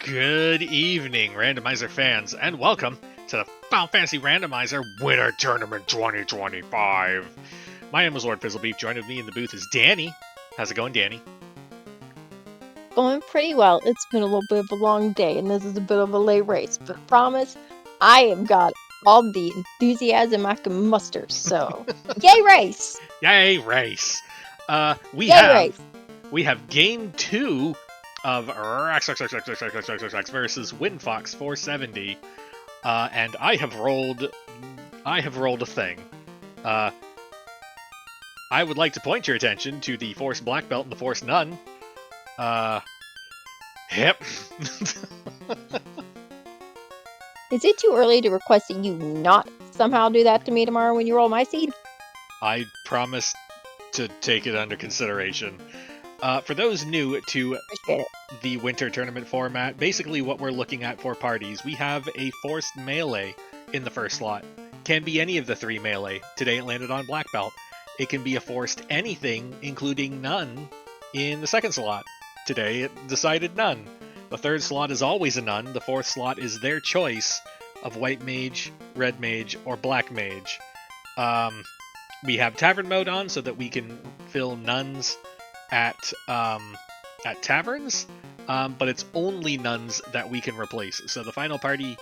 Good evening, Randomizer fans, and welcome to the Final Fantasy Randomizer Winter Tournament 2025. My name is Lord Fizzlebeef. Joining me in the booth is Danny. How's it going, Danny? Going pretty well. It's been a little bit of a long day, and this is a bit of a late race, but I promise I have got all the enthusiasm I can muster, so yay race! Yay race! We Yay have game 2 of raxraxraxraxrax versus WindFox470, and I have rolled a thing. I would like to point your attention to the Force Black Belt and the Force None. Yep. Is it too early to request that you not somehow do that to me tomorrow when you roll my seed? I promise to take it under consideration. For those new to the Winter Tournament format, basically what we're looking at for parties, we have a forced melee in the first slot. Can be any of the 3 melee. Today it landed on Black Belt. It can be a forced anything, including none, in the second slot. Today it decided none. The third slot is always a none. The fourth slot is their choice of white mage, red mage, or black mage. We have tavern mode on so that we can fill nuns at taverns, but it's only nuns that we can replace. So the final party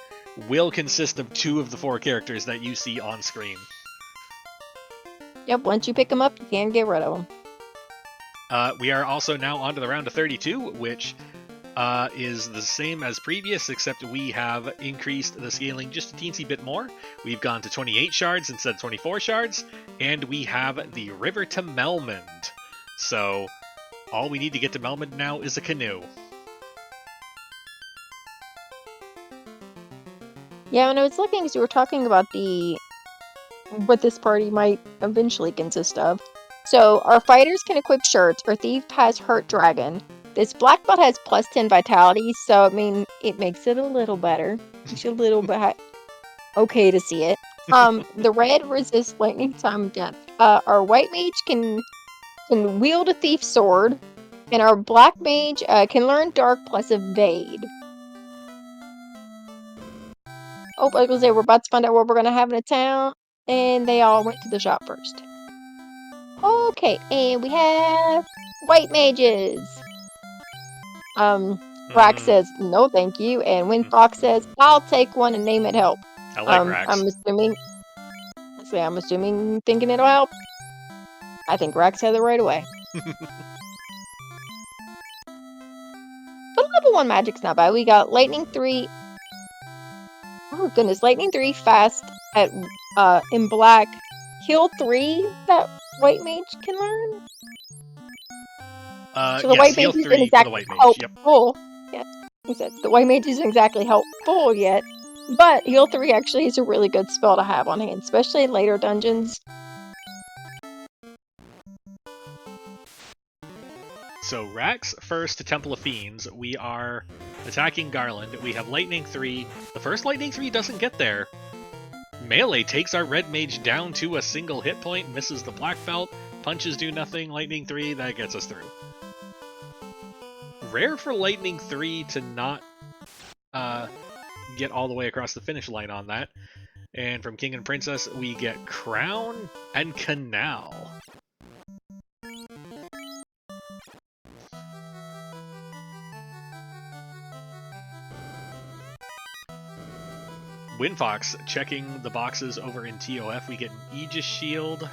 will consist of 2 of the 4 characters that you see on screen. Yep, once you pick them up, you can't get rid of them. We are also now on to the round of 32, which is the same as previous, except we have increased the scaling just a teensy bit more. We've gone to 28 shards instead of 24 shards, and we have the river to Melmond. So all we need to get to Melmond now is a canoe. Yeah, when I was looking, because you were talking about what this party might eventually consist of. So our fighters can equip shirts. Our thief has hurt dragon. This black belt has plus 10 vitality, so I mean it makes it a little better. It's a little bit okay to see it. The red resists lightning, time, death. Our white mage can wield a thief sword, and our black mage can learn dark plus evade. Oh, I was gonna say we're about to find out what we're gonna have in a town, and they all went to the shop first. Okay, and we have white mages. Rax says no, thank you, and WindFox says I'll take one and name it help. I like Rax. I'm assuming thinking it'll help. I think Rax had it right away. But level 1 magic's not bad. We got lightning 3. Oh goodness, lightning 3 fast at in black. Heal 3 that white mage can learn. So the white mage isn't exactly helpful. Yep. Yeah, the white mage isn't exactly helpful yet, but heal 3 actually is a really good spell to have on hand, especially in later dungeons. So Rax first to Temple of Fiends. We are attacking Garland. We have Lightning 3. The first Lightning 3 doesn't get there. Melee takes our red mage down to a single hit point, misses the black belt, punches do nothing, Lightning 3, that gets us through. Rare for Lightning 3 to not get all the way across the finish line on that. And from King and Princess, we get Crown and Canal. WindFox checking the boxes over in TOF. We get an Aegis Shield.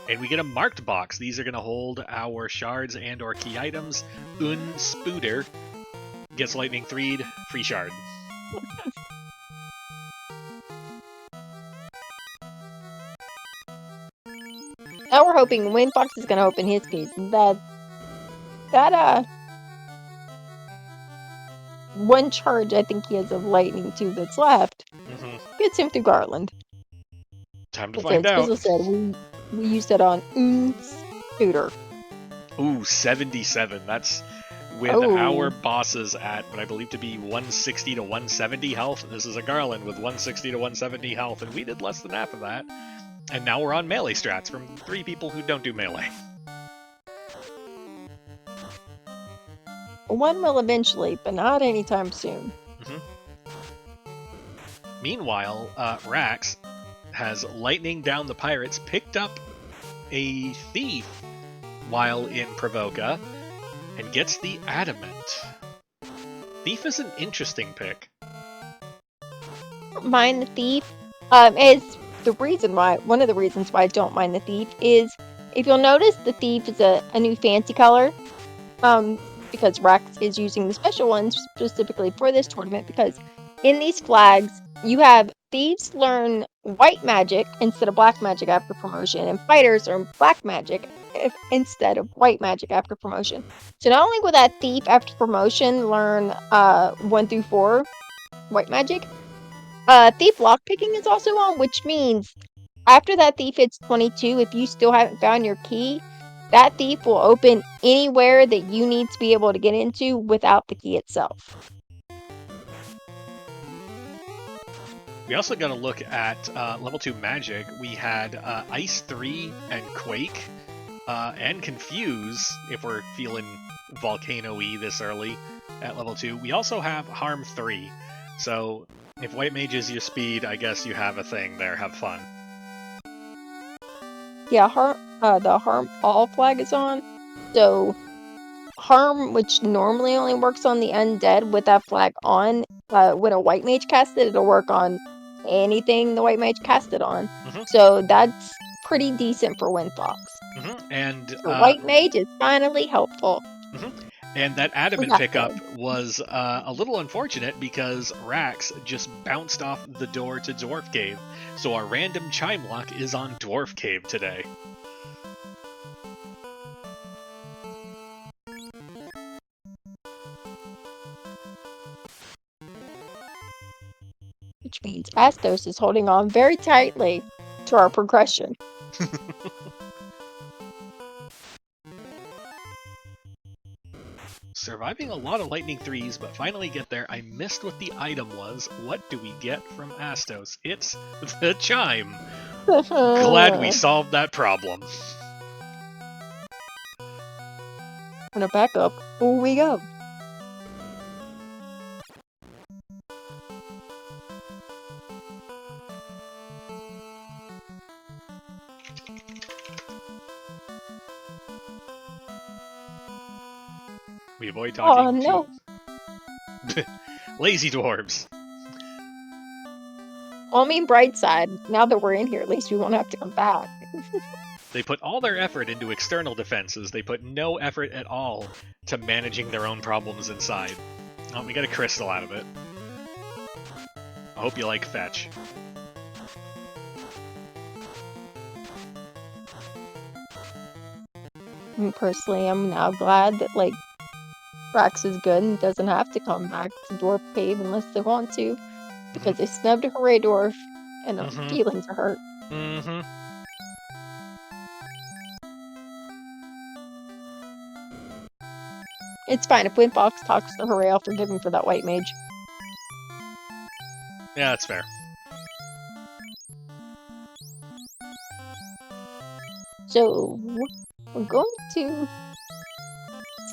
And we get a marked box. These are going to hold our shards and or key items. Spooter gets Lightning 3'd, free shard. Now we're hoping WindFox is going to open his piece. That one charge I think he has of lightning 2 that's left gets him through Garland. Time to find out. As I said, we used it on Scooter. Ooh, 77. That's with our bosses at what I believe to be 160 to 170 health. This is a Garland with 160 to 170 health, and we did less than half of that. And now we're on melee strats from 3 people who don't do melee. One will eventually, but not anytime soon. Meanwhile, Rax has lightning down the pirates, picked up a thief while in Provoca, and gets the adamant. Thief is an interesting pick. Mind the thief. Is the reason why, one of the reasons why I don't mind the thief is, if you'll notice, the thief is a new fancy color. Because Rax is using the special ones specifically for this tournament, because in these flags, you have thieves learn white magic instead of black magic after promotion, and fighters learn black magic instead of white magic after promotion. So not only will that thief after promotion learn 1 through 4 white magic, thief lockpicking is also on, which means after that thief hits 22, if you still haven't found your key, that thief will open anywhere that you need to be able to get into without the key itself. We also got to look at level 2 magic. We had Ice 3 and Quake, and Confuse, if we're feeling volcano-y this early at level 2. We also have Harm 3, so if White Mage is your speed, I guess you have a thing there. Have fun. Yeah, the Harm All flag is on, so Harm, which normally only works on the undead with that flag on, when a White Mage casts it, it'll work on anything the White Mage cast it on. So that's pretty decent for WindFox. And the White Mage is finally helpful. And that adamant pickup was a little unfortunate because Rax just bounced off the door to Dwarf Cave. So our random chime lock is on Dwarf Cave today. Which means Astos is holding on very tightly to our progression. Surviving a lot of lightning 3s, but finally get there. I missed what the item was. What do we get from Astos? It's the chime. Glad we solved that problem. Gonna back up. Here we go. We avoid talking no. to lazy dwarves. Well, I mean, bright side. Now that we're in here, at least we won't have to come back. They put all their effort into external defenses. They put no effort at all to managing their own problems inside. Oh, we got a crystal out of it. I hope you like fetch. Personally, I'm now glad that, like, Rax is good and doesn't have to come back to Dwarf Cave unless they want to, because they snubbed a Hooray Dwarf and their feelings are hurt. It's fine. If WindFox talks to Hooray, I'll forgive him for that White Mage. Yeah, that's fair. So, we're going to...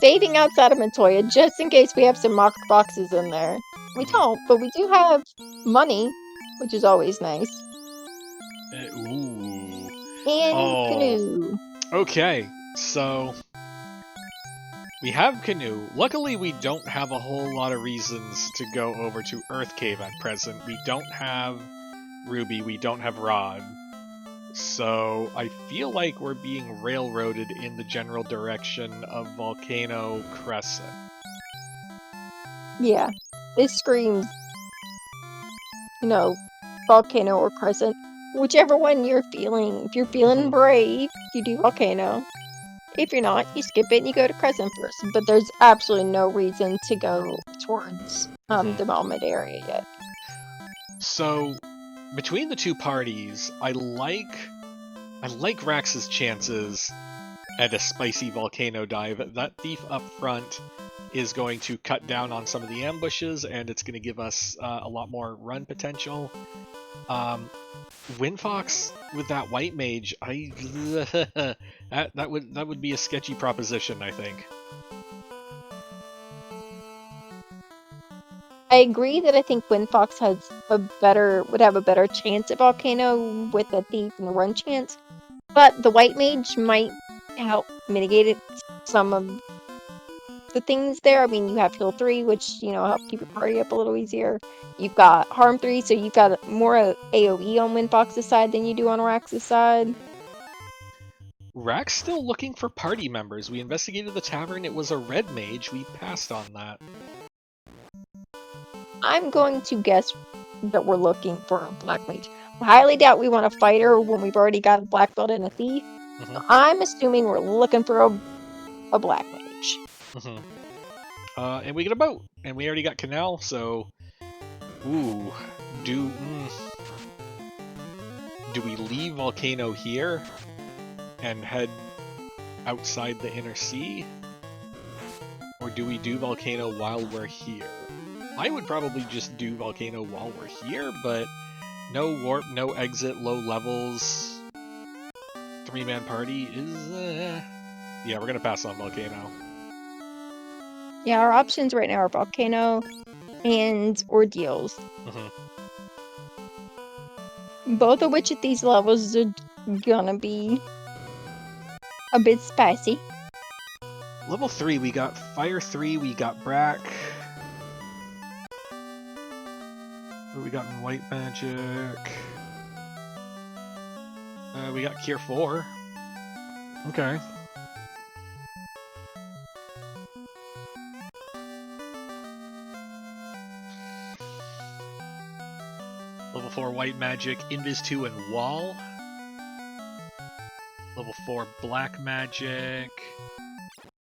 Saving outside of Montoya, just in case we have some marked boxes in there. We don't, but we do have money, which is always nice. Ooh. And Canoe. Okay, so... we have Canoe. Luckily, we don't have a whole lot of reasons to go over to Earth Cave at present. We don't have Ruby, we don't have Rod. So, I feel like we're being railroaded in the general direction of Volcano Crescent. Yeah, this screams, you know, Volcano or Crescent. Whichever one you're feeling. If you're feeling brave, you do Volcano. If you're not, you skip it and you go to Crescent first. But there's absolutely no reason to go towards the Melmid area yet. So, between the two parties, I like Rax's chances at a spicy volcano dive. That thief up front is going to cut down on some of the ambushes, and it's going to give us a lot more run potential. WindFox with that White Mage, that would be a sketchy proposition, I think. I agree that I think WindFox would have a better chance at Volcano with a thief and a run chance, but the White Mage might help mitigate some of the things there. I mean, you have Heal 3, which, help keep your party up a little easier. You've got Harm 3, so you've got more AoE on WindFox's side than you do on Rax's side. Rax still looking for party members. We investigated the tavern. It was a red mage. We passed on that. I'm going to guess that we're looking for a black mage. I highly doubt we want a fighter when we've already got a black belt and a thief. So I'm assuming we're looking for a black mage. And we get a boat, and we already got Canal, so... Ooh. Do we leave Volcano here and head outside the inner sea? Or do we do Volcano while we're here? I would probably just do Volcano while we're here, but no warp, no exit, low levels. 3-man party is... Yeah, we're gonna pass on Volcano. Yeah, our options right now are Volcano and Ordeals. Both of which at these levels are gonna be a bit spicy. Level 3, we got Fire 3, we got Brack. What we got in White Magic? We got Cure 4. Okay. Level 4 White Magic, Invis 2 and Wall. Level 4 Black Magic.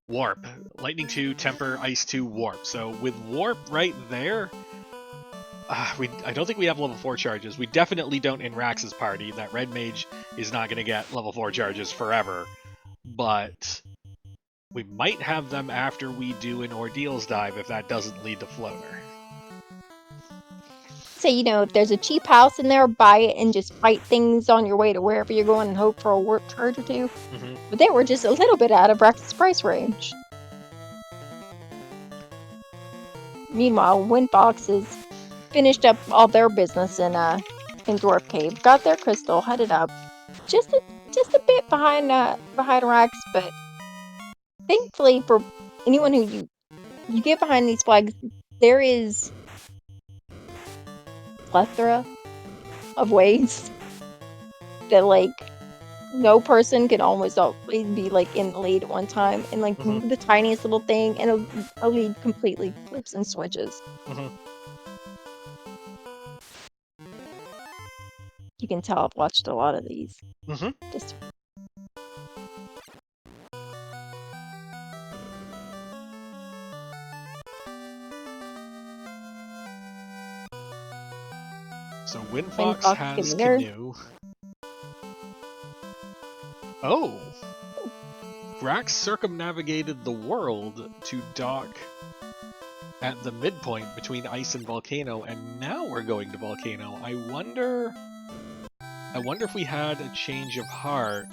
Warp. Lightning 2, Temper, Ice 2, Warp. So with Warp right there, I don't think we have level 4 charges. We definitely don't in Rax's party. That red mage is not going to get level 4 charges forever. But we might have them after we do an Ordeals dive if that doesn't lead to Floater. So, if there's a cheap house in there, buy it and just fight things on your way to wherever you're going and hope for a warp charge or two. But they were just a little bit out of Rax's price range. Meanwhile, WindFox has finished up all their business in Dwarf Cave, got their crystal, headed up, just a bit behind Rax, but thankfully for anyone who you get behind these flags, there is plethora of ways that no person can almost always be in the lead at one time, and the tiniest little thing and a lead completely flips and switches. You can tell I've watched a lot of these. Just so WindFox has Canoe. Oh! Rax circumnavigated the world to dock at the midpoint between Ice and Volcano, and now we're going to Volcano. I wonder if we had a change of heart.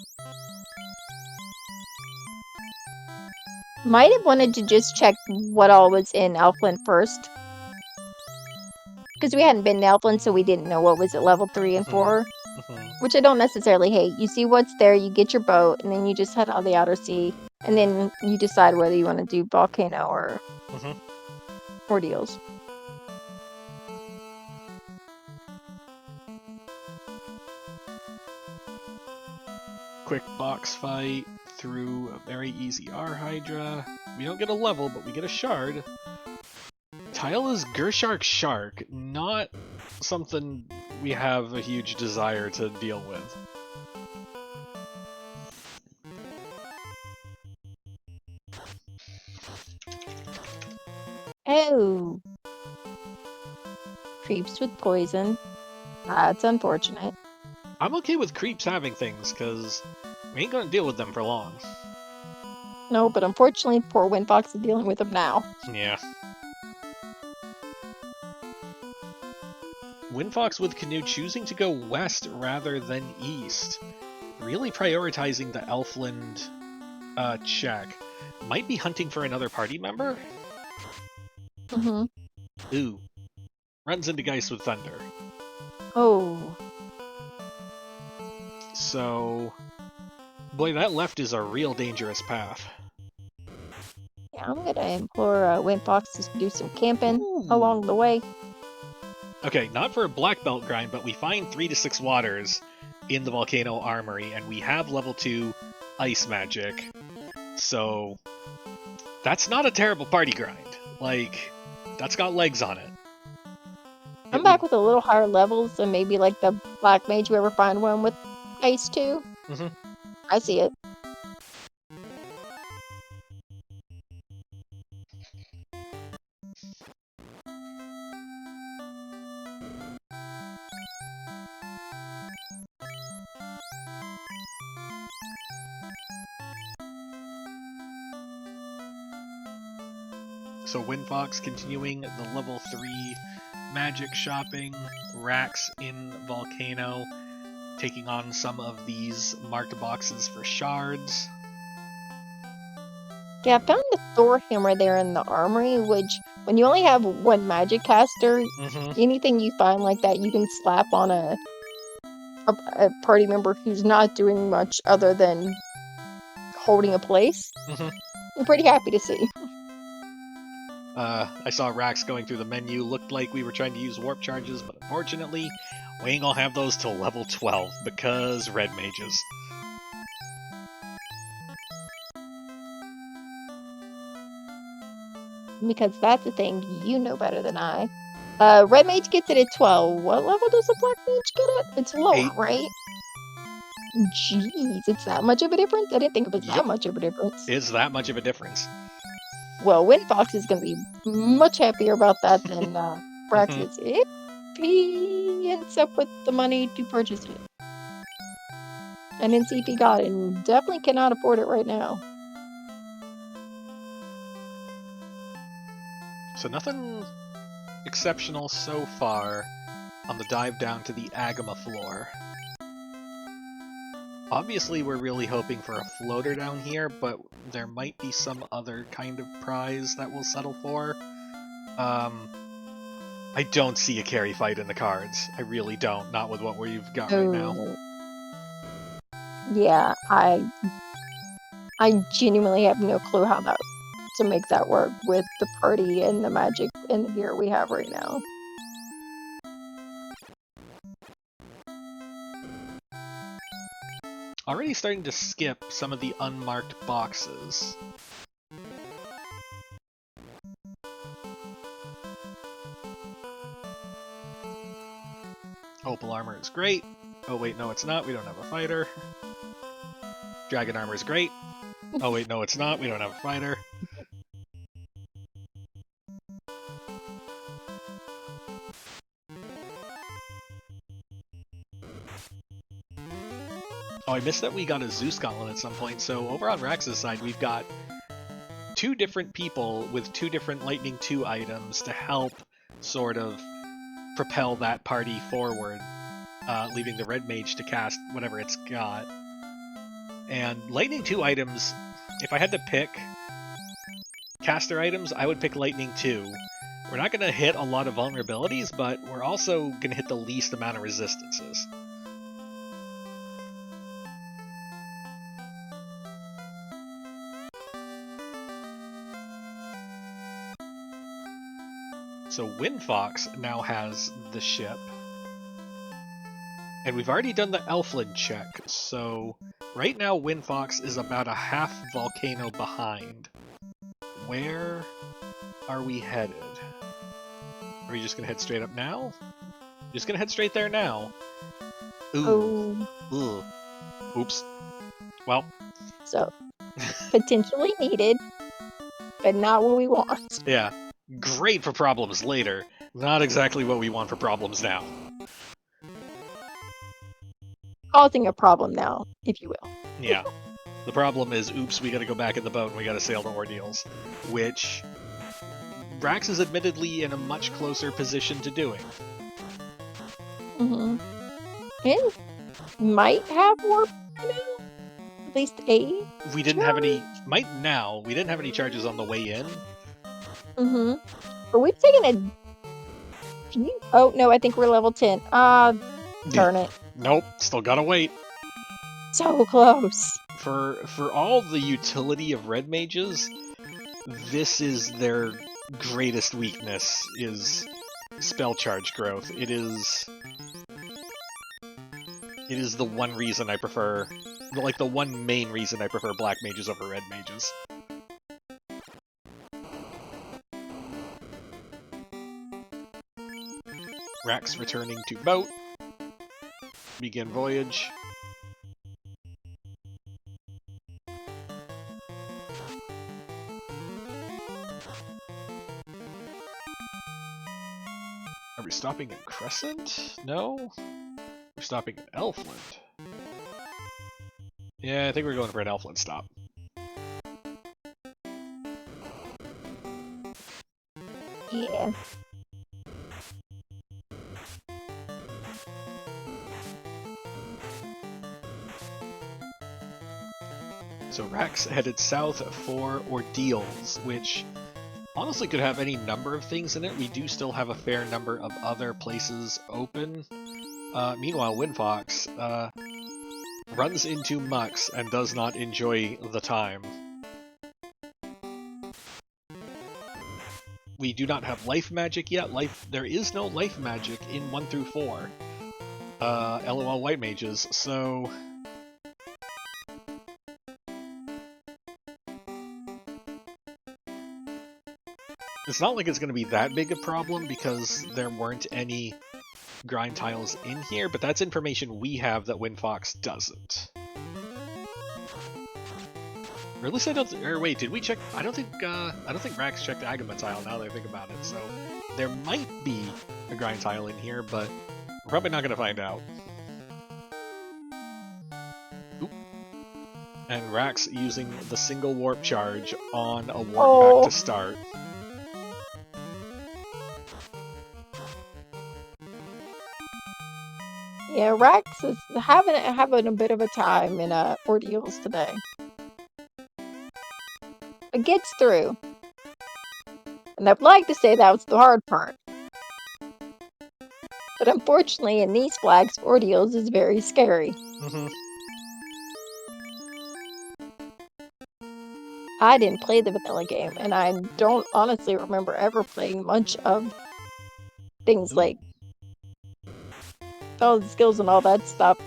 Might have wanted to just check what all was in Elfland first. Because we hadn't been to Elfland, so we didn't know what was at level 3 and 4. Which I don't necessarily hate. You see what's there, you get your boat, and then you just head out the outer sea. And then you decide whether you want to do Volcano or Ordeals. Quick box fight through a very easy R-Hydra. We don't get a level, but we get a shard. Tile is Gershark Shark, not something we have a huge desire to deal with. Oh! Creeps with poison. That's unfortunate. I'm okay with creeps having things, because we ain't gonna deal with them for long. No, but unfortunately, poor WindFox is dealing with them now. Yeah. WindFox with Canoe choosing to go west rather than east. Really prioritizing the Elfland check. Might be hunting for another party member? Ooh. runs into Geist with Thunder. Oh. So, boy, that left is a real dangerous path. Yeah, I'm gonna implore WindFox to do some camping Ooh. along the way. Okay, not for a black belt grind, but we find 3 to 6 waters in the Volcano Armory, and we have level 2 ice magic. So, that's not a terrible party grind. Like, that's got legs on it. I'm back with a little higher levels and maybe like the black mage, whoever find one with ice too. Mm-hmm. I see it. So WindFox continuing the level 3 magic shopping, Rax in Volcano, taking on some of these marked boxes for shards. Yeah, I found the Thor hammer there in the armory, which when you only have one magic caster, anything you find like that you can slap on a party member who's not doing much other than holding a place. I'm pretty happy to see. I saw Rax going through the menu. Looked like we were trying to use warp charges, but unfortunately, we ain't gonna have those till level 12 because red mages. Because that's the thing, you know better than I. Red mage gets it at 12. What level does a black mage get it? It's lower, 8. right? Jeez, it's that much of a difference? I didn't think it was that much of a difference. It's that much of a difference. Well, WindFox is going to be much happier about that than Brax is if he ends up with the money to purchase it. I didn't see if he got it, and definitely cannot afford it right now. So nothing exceptional so far on the dive down to the Agama floor. Obviously, we're really hoping for a floater down here, but there might be some other kind of prize that we'll settle for. I don't see a carry fight in the cards. I really don't. Not with what we've got right now. Yeah, I genuinely have no clue how to make that work with the party and the magic and the gear we have right now. Already starting to skip some of the unmarked boxes. Opal armor is great. Oh wait, no it's not. We don't have a fighter. Dragon armor is great. Oh wait, no it's not. We don't have a fighter. Oh, I missed that we got a Zeus Gauntlet at some point, so over on Rax's side, we've got 2 different people with 2 different Lightning 2 items to help sort of propel that party forward, leaving the Red Mage to cast whatever it's got. And Lightning 2 items, if I had to pick caster items, I would pick Lightning 2. We're not going to hit a lot of vulnerabilities, but we're also going to hit the least amount of resistances. So WindFox now has the ship. And we've already done the Elflin check, so right now WindFox is about a half volcano behind. Where are we headed? Are we just gonna head straight up now? Just gonna head straight there now. Ooh. Ugh. Oops. Well. So, potentially needed, but not what we want. Yeah. Great for problems later. Not exactly what we want for problems now. Causing a problem now, if you will. Yeah. The problem is, oops, we gotta go back in the boat and we gotta sail to Ordeals. Which Rax is admittedly in a much closer position to doing. And might have more by now. At least 8. We didn't have any... Might now. We didn't have any charges on the way in. But we've taken Oh, no, I think we're level 10. Darn it. Nope, still gotta wait. So close. For all the utility of red mages, this is their greatest weakness, is spell charge growth. It is the one reason I prefer, like the one main reason I prefer black mages over red mages. Rax returning to boat. Begin voyage. Are we stopping in Crescent? No? We're stopping in Elfland. Yeah, I think we're going for an Elfland stop. Yeah. So Rax headed south for Ordeals, which honestly could have any number of things in it. We do still have a fair number of other places open. Meanwhile, WindFox runs into Mux and does not enjoy the time. We do not have life magic yet. There is no life magic in 1 through 4. LOL white mages, so it's not like it's going to be that big a problem because there weren't any grind tiles in here, but that's information we have that WindFox doesn't. Or at least I don't. Or wait, did we check? I don't think Rax checked Agama tile. Now that I think about it, so there might be a grind tile in here, but we're probably not going to find out. Oop. And Rax using the single warp charge on a warp back to start. Yeah, Rax is having a bit of a time in Ordeals today. It gets through. And I'd like to say that was the hard part. But unfortunately, in these flags, Ordeals is very scary. I didn't play the vanilla game, and I don't honestly remember ever playing much of things like all the skills and all that stuff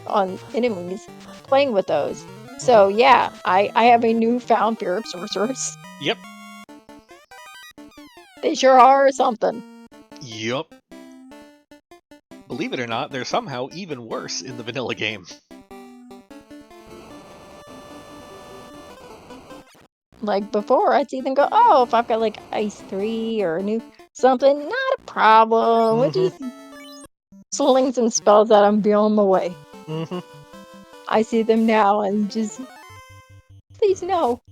on enemies, playing with those. So yeah, I have a newfound fear of sorcerers. Yep. They sure are something. Yup. Believe it or not, they're somehow even worse in the vanilla game. Like before, I'd see them go, oh, if I've got like Ice 3 or a new something, not a problem. We'll just sling some spells at them beyond my way. I see them now and just, please no.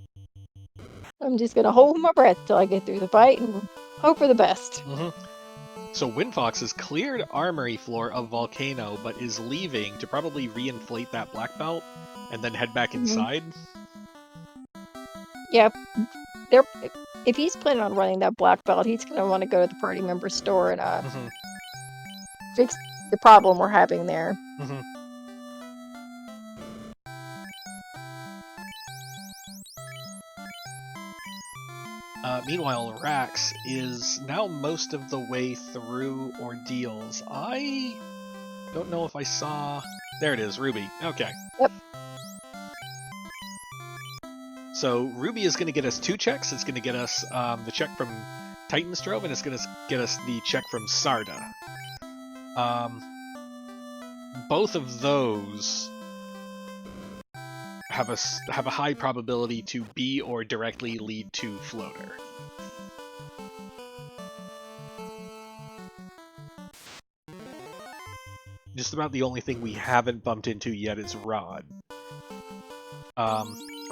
I'm just gonna hold my breath till I get through the fight and hope for the best. So WindFox has cleared Armory floor of Volcano, but is leaving to probably reinflate that black belt and then head back inside. Yep. If he's planning on running that black belt, he's gonna want to go to the party member store and fix the problem we're having there. Meanwhile, Rax is now most of the way through Ordeals. I don't know if I saw... There it is, Ruby. Okay. Yep. So Ruby is going to get us 2 checks. It's going to get us the check from Titanstrove, and it's going to get us the check from Sarda. Both of those have a high probability to be or directly lead to Floater. Just about the only thing we haven't bumped into yet is Rod.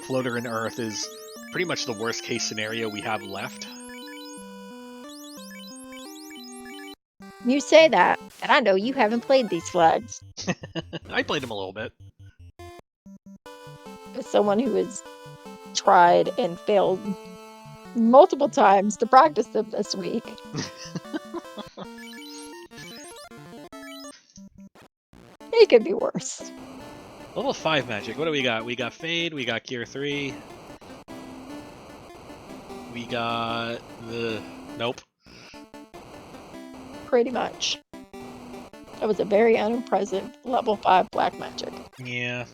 Floater and Earth is pretty much the worst case scenario we have left. You say that, and I know you haven't played these flags. I played them a little bit. As someone who has tried and failed multiple times to practice them this week. It could be worse. Level 5 magic. What do we got? We got Fade, we got Gear 3. We got the... Nope. Pretty much. That was a very unimpressive level 5 black magic. Yeah.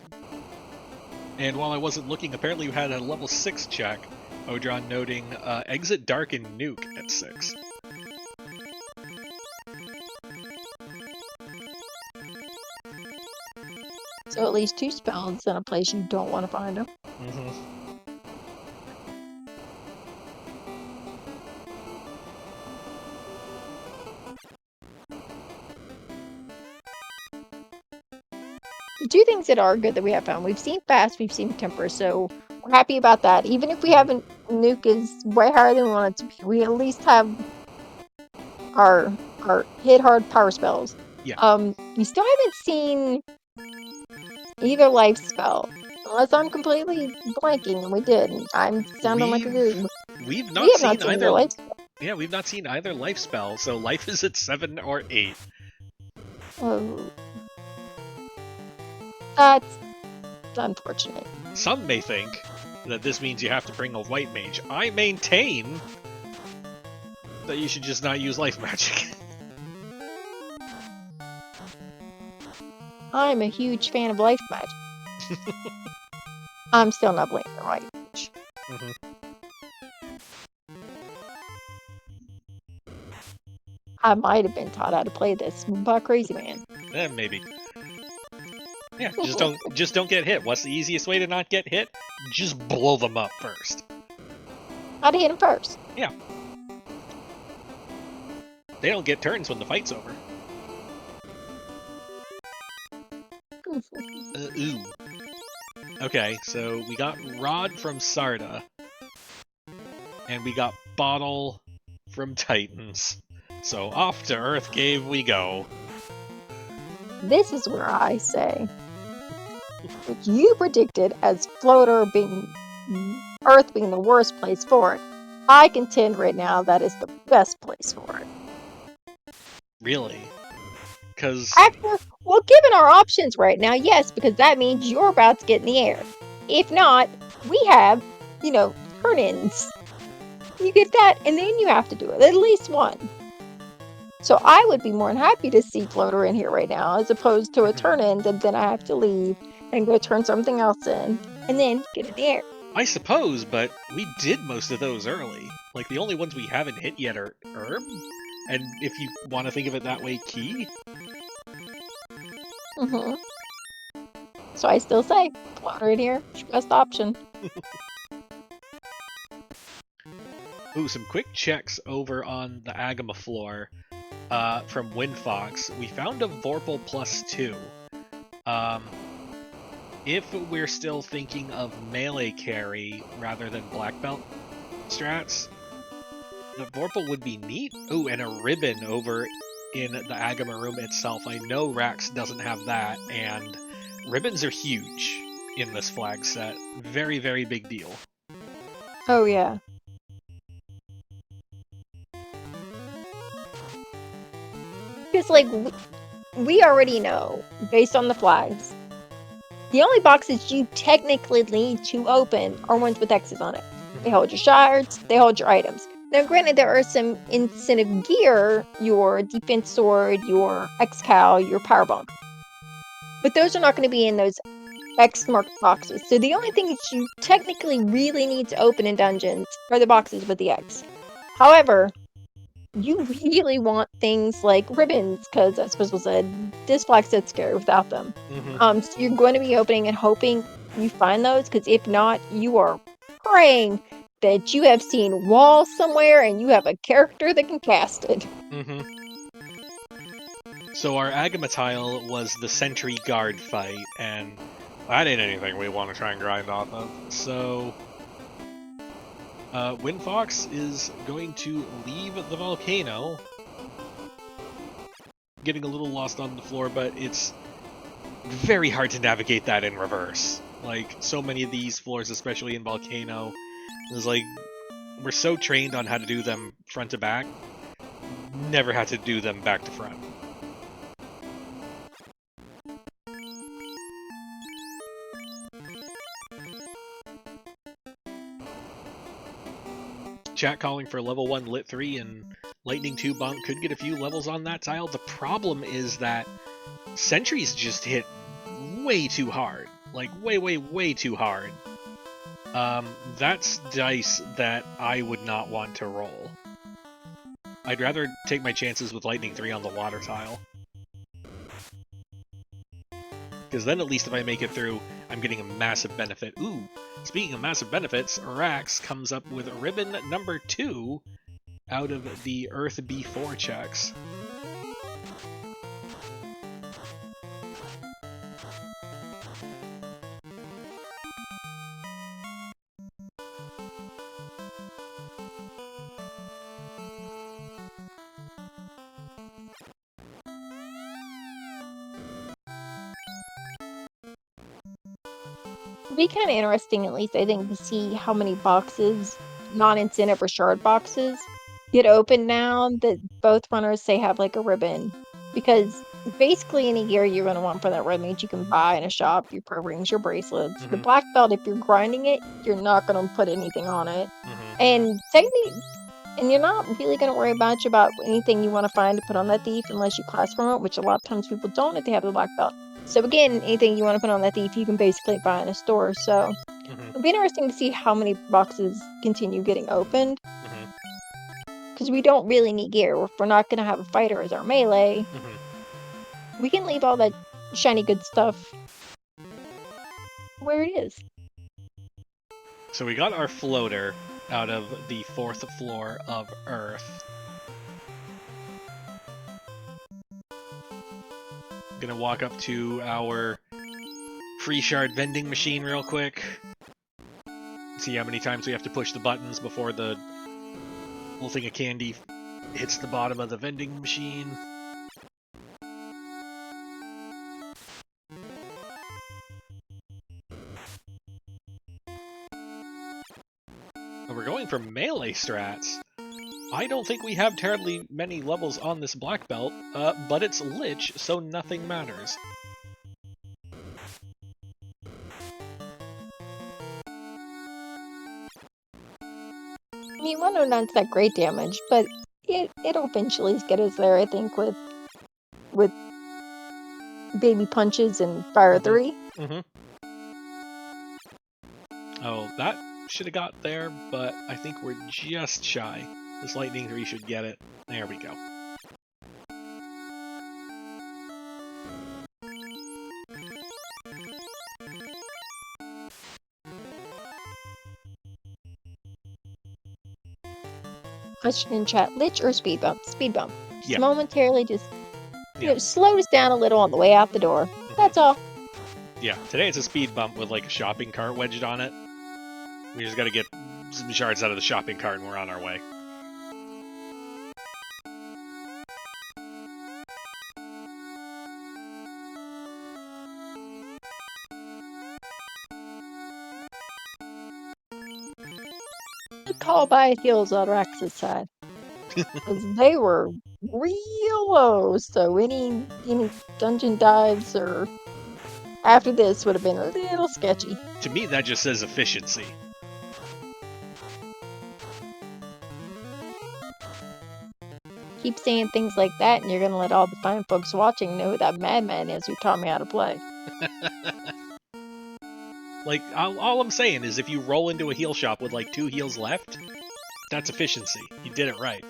And while I wasn't looking, apparently you had a level 6 check. Odron noting Exit Dark and Nuke at 6. So at least 2 spells in a place you don't want to find them. The 2 things that are good that we have found, we've seen Fast, we've seen Temper, so we're happy about that. Even if we haven't, Nuke is way higher than we want it to be. We at least have our hit hard power spells. Yeah. We still haven't seen either life spell. Unless I'm completely blanking, and we did. I'm sounding like a goob. We've We have not seen either life spell. Yeah, we've not seen either life spell, so life is at 7 or 8. Oh. That's unfortunate. Some may think that this means you have to bring a white mage. I maintain that you should just not use life magic. I'm a huge fan of life magic. I'm still not blaming the white mage. I might have been taught how to play this by a crazy man. Maybe. Yeah, just don't get hit. What's the easiest way to not get hit? Just blow them up first. How to hit him first? Yeah. They don't get turns when the fight's over. Ooh. Okay, so we got Rod from Sarda. And we got Bottle from Titans. So off to Earth Cave we go. This is where I say what you predicted as Floater being Earth being the worst place for it. I contend right now that is the best place for it. Really? Because well, given our options right now, yes, because that means you're about to get in the air. If not, we have, turn-ins. You get that, and then you have to do it. At least one. So I would be more than happy to see Floater in here right now, as opposed to a turn-in that then I have to leave and go turn something else in, and then get in the air. I suppose, but we did most of those early. Like, the only ones we haven't hit yet are Herb, and if you want to think of it that way, Key. So I still say, Floater in here, it's your best option. Ooh, some quick checks over on the Agama floor from WindFox. We found a Vorpal +2. If we're still thinking of melee carry rather than black belt strats, the Vorpal would be neat. Ooh, and a ribbon over in the Agama room itself. I know Rax doesn't have that, and ribbons are huge in this flag set. Very, very big deal. Oh, yeah. Because, we already know, based on the flags, the only boxes you technically need to open are ones with X's on it. They hold your shards, they hold your items. Now, granted, there are some incentive gear, your defense sword, your X-Cow, your power bomb. But those are not going to be in those X-marked boxes. So the only thing that you technically really need to open in dungeons are the boxes with the X. However, you really want things like ribbons, because as Crystal said, this flag set's scary without them. So you're going to be opening and hoping you find those, because if not, you are praying that you have seen walls somewhere and you have a character that can cast it. So our Agama tile was the Sentry Guard fight, and that ain't anything we want to try and grind off of. So WindFox is going to leave the volcano, getting a little lost on the floor, but it's very hard to navigate that in reverse. Like, so many of these floors, especially in Volcano, is like, we're so trained on how to do them front to back, never had to do them back to front. chat calling for level 1 lit 3 and lightning 2 bunk could get a few levels on that tile. The problem is that sentries just hit way too hard. Like, way too hard. That's dice that I would not want to roll. I'd rather take my chances with lightning 3 on the water tile. Because then at least if I make it through, I'm getting a massive benefit. Ooh, speaking of massive benefits, Rax comes up with ribbon number 2 out of the Earth B4 checks. It'd be kind of interesting, at least I think, to see how many boxes, non-incentive or shard boxes, get opened now that both runners say have like a ribbon. Because basically any gear you're going to want for that red mage you can buy in a shop, your pro rings, your bracelets. The black belt, if you're grinding it, you're not going to put anything on it. And technically, and you're not really going to worry much about anything you want to find to put on that thief unless you class promote, which a lot of times people don't if they have the black belt. So again, anything you want to put on that thief, you can basically buy in a store. So it'll be interesting to see how many boxes continue getting opened. Because we don't really need gear. If we're not going to have a fighter as our melee, we can leave all that shiny good stuff where it is. So we got our floater out of the 4th floor of Earth. Gonna walk up to our free shard vending machine real quick. See how many times we have to push the buttons before the little thing of candy hits the bottom of the vending machine. And we're going for melee strats. I don't think we have terribly many levels on this black belt, but it's Lich, so nothing matters. I mean, 109's not great damage, but it'll eventually get us there, I think, with baby punches and fire 3. Oh, that should have got there, but I think we're just shy. This lightning 3 should get it. There we go. Question in chat, Lich or speed bump? Speed bump. Just Yeah. momentarily just slow us down a little on the way out the door. That's all. Yeah, today it's a speed bump with like a shopping cart wedged on it. We just gotta get some shards out of the shopping cart and we're on our way. Call by heels on Rax's side. Because they were real low, so any dungeon dives or after this would have been a little sketchy. To me, that just says efficiency. Keep saying things like that, and you're gonna let all the fine folks watching know who that madman is who taught me how to play. Like, all I'm saying is if you roll into a heal shop with like 2 heals left, that's efficiency. You did it right.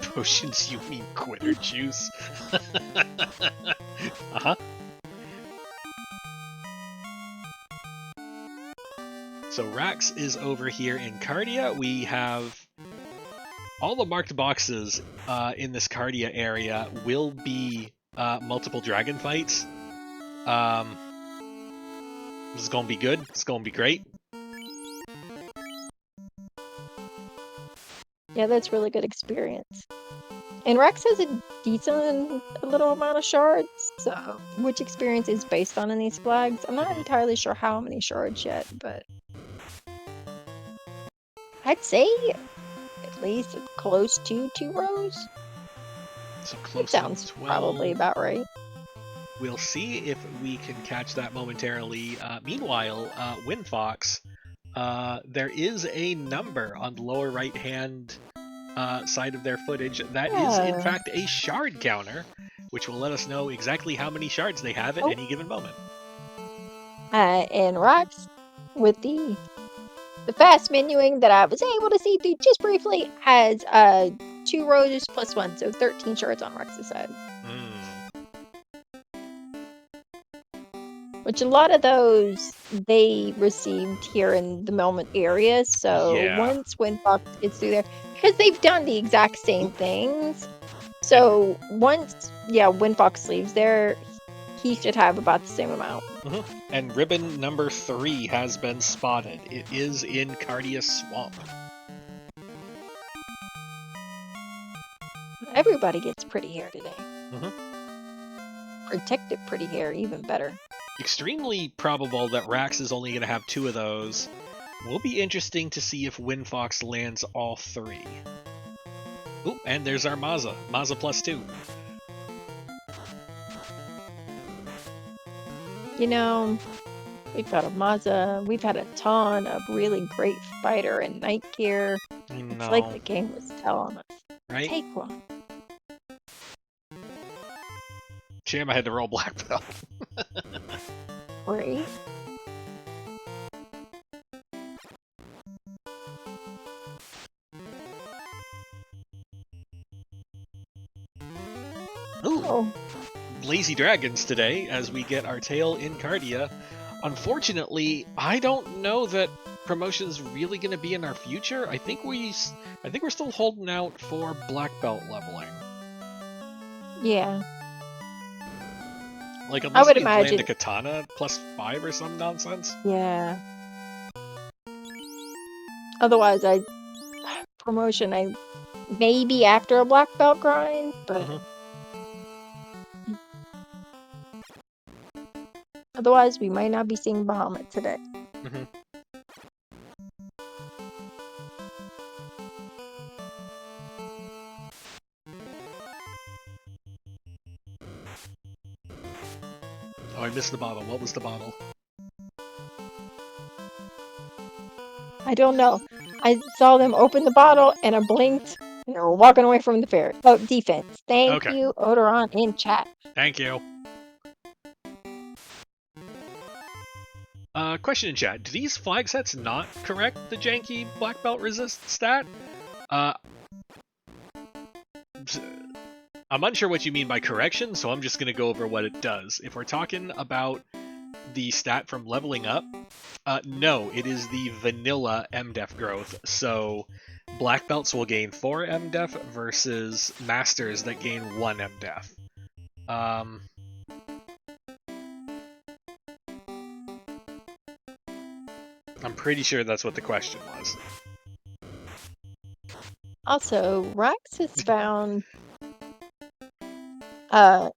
Potions, you mean quitter juice? Uh-huh. So Rax is over here in Cardia. We have all the marked boxes in this Cardia area will be multiple dragon fights. This is going to be good. It's going to be great. Yeah, that's really good experience. And Rex has a little amount of shards, so which experience is based on in these flags. I'm not entirely sure how many shards yet, but I'd say at least close to 2 rows. So close Sounds to 12. probably about right. We'll see if we can catch that momentarily. Meanwhile, WindFox, there is a number on the lower right-hand side of their footage that is, in fact, a shard counter, which will let us know exactly how many shards they have at any given moment. And Rox, with the fast menuing that I was able to see through just briefly, has 2 roses plus 1, so 13 shards on Rox's side. Which a lot of those they received here in the Melmont area, so once WindFox gets through there, because they've done the exact same things, so once WindFox leaves there, he should have about the same amount. And ribbon number 3 has been spotted. It is in Cardia Swamp. Everybody gets pretty hair today. Protective pretty hair, even better. Extremely probable that Rax is only going to have 2 of those. Will be interesting to see if WindFox lands all 3. Ooh, and there's our Mazza. Mazza plus 2. You know, we've got a Mazza, we've had a ton of really great fighter and night gear. It's like the game was telling us. Right? Take one. Shame I had to roll black belt. Great. Ooh. Lazy dragons today as we get our tail in Cardia. Unfortunately, I don't know that promotion's really going to be in our future. I think we're still holding out for black belt leveling. Yeah. Like, unless we land a katana plus 5 or some nonsense. Yeah. Otherwise, promotion, maybe after a black belt grind, but otherwise we might not be seeing Bahamut today. Oh, I missed the bottle. What was the bottle? I don't know. I saw them open the bottle and I blinked and they were walking away from the fair. Oh, defense. Thank you, Odoron, in chat. Thank you. Question in chat. Do these flag sets not correct the janky black belt resist stat? I'm unsure what you mean by correction, so I'm just going to go over what it does. If we're talking about the stat from leveling up, no, it is the vanilla MDef growth. So black belts will gain 4 MDef versus masters that gain 1 MDef. I'm pretty sure that's what the question was. Also, Rax has found a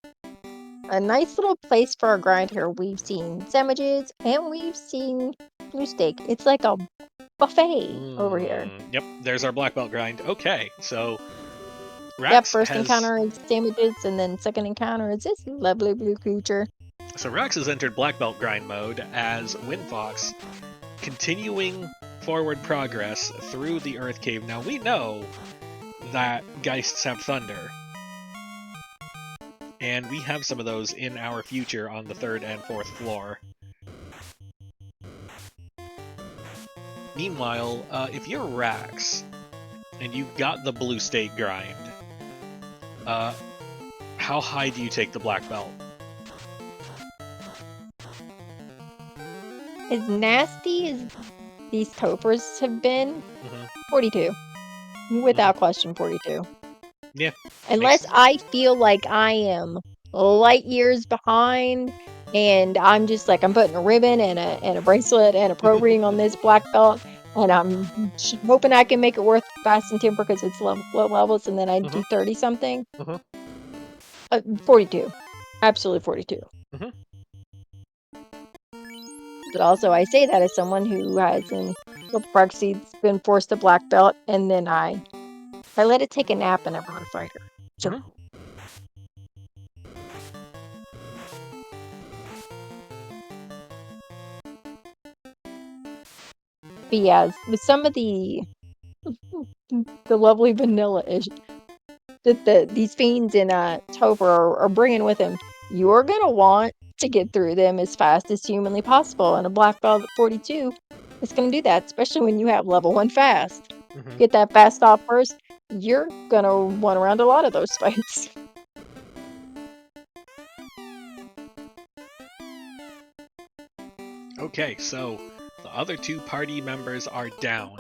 nice little place for our grind here. We've seen sandwiches and we've seen blue steak. It's like a buffet over here. Yep, there's our black belt grind. Okay, so Rax first encounter is sandwiches, and then second encounter is this lovely blue creature. So Rax has entered black belt grind mode as WindFox, continuing forward progress through the Earth Cave. Now we know that Geists have thunder, and we have some of those in our future on the 3rd and 4th floor. Meanwhile, if you're Rax and you got the blue state grind, how high do you take the black belt? As nasty as these topers have been, 42. Without question, 42. Yeah. Unless I feel like I am light years behind, and I'm just like, I'm putting a ribbon and a bracelet and a pro ring on this black belt, and I'm hoping I can make it worth fast and timber because it's low levels, and then I do 30-something. 42. Absolutely 42. But also, I say that as someone who has in Silver Park Seeds been forced to black belt, and then I let it take a nap and I brought a fighter. So. But yeah, with some of the lovely vanilla-ish that these fiends in Topher are bringing with them, you're gonna want to get through them as fast as humanly possible. And a black belt at 42 is gonna do that, especially when you have level 1 fast. Mhm. Get that fast off first, you're gonna want around a lot of those fights. Okay, so the other 2 party members are down.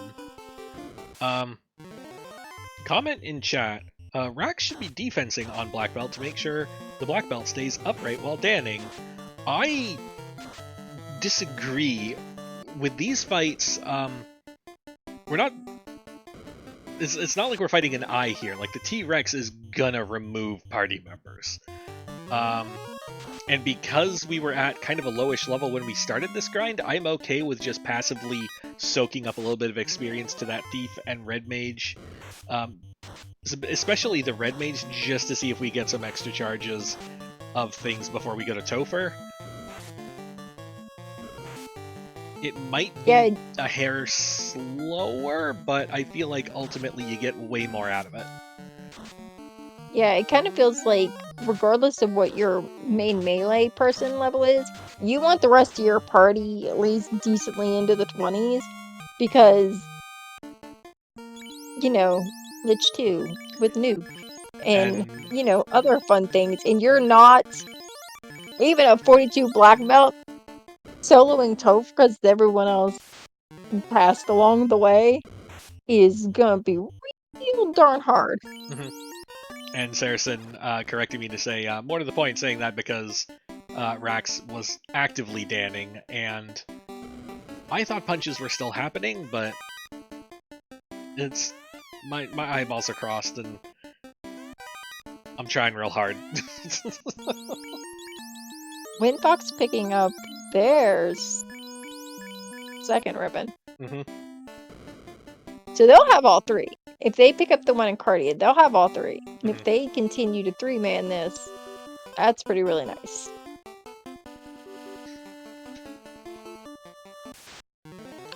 Comment in chat. Rax should be defensing on black belt to make sure the black belt stays upright while danning. I disagree with these fights. We're not. It's not like we're fighting an eye here. Like the T-Rex is gonna remove party members. And because we were at kind of a lowish level when we started this grind, I'm okay with just passively soaking up a little bit of experience to that Thief and Red Mage. Especially the Red Mage, just to see if we get some extra charges of things before we go to Topher. It might be a hair slower, but I feel like ultimately you get way more out of it. Yeah, it kind of feels like, regardless of what your main melee person level is, you want the rest of your party at least decently into the 20s, because, you know, Lich 2 with Nuke, and, you know, other fun things, and you're not even a 42 black belt soloing Toph because everyone else passed along the way is gonna be real darn hard. Mm-hmm. And Saracen corrected me to say, more to the point, saying that because Rax was actively danning, and I thought punches were still happening, but it's my eyeballs are crossed, and I'm trying real hard. WindFox picking up theirs second ribbon. Mm-hmm. So they'll have all 3. If they pick up the one in Cardia, they'll have all 3. And if they continue to 3-man this, that's pretty really nice.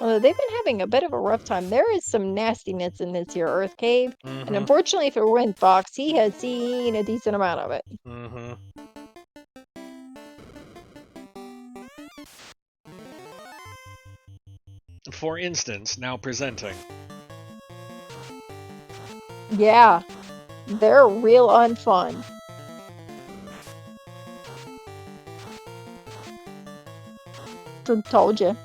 Although they've been having a bit of a rough time. There is some nastiness in this here Earth Cave. And unfortunately for WindFox, he has seen a decent amount of it. Mm-hmm. For instance, now presenting. Yeah, they're real unfun. Told you.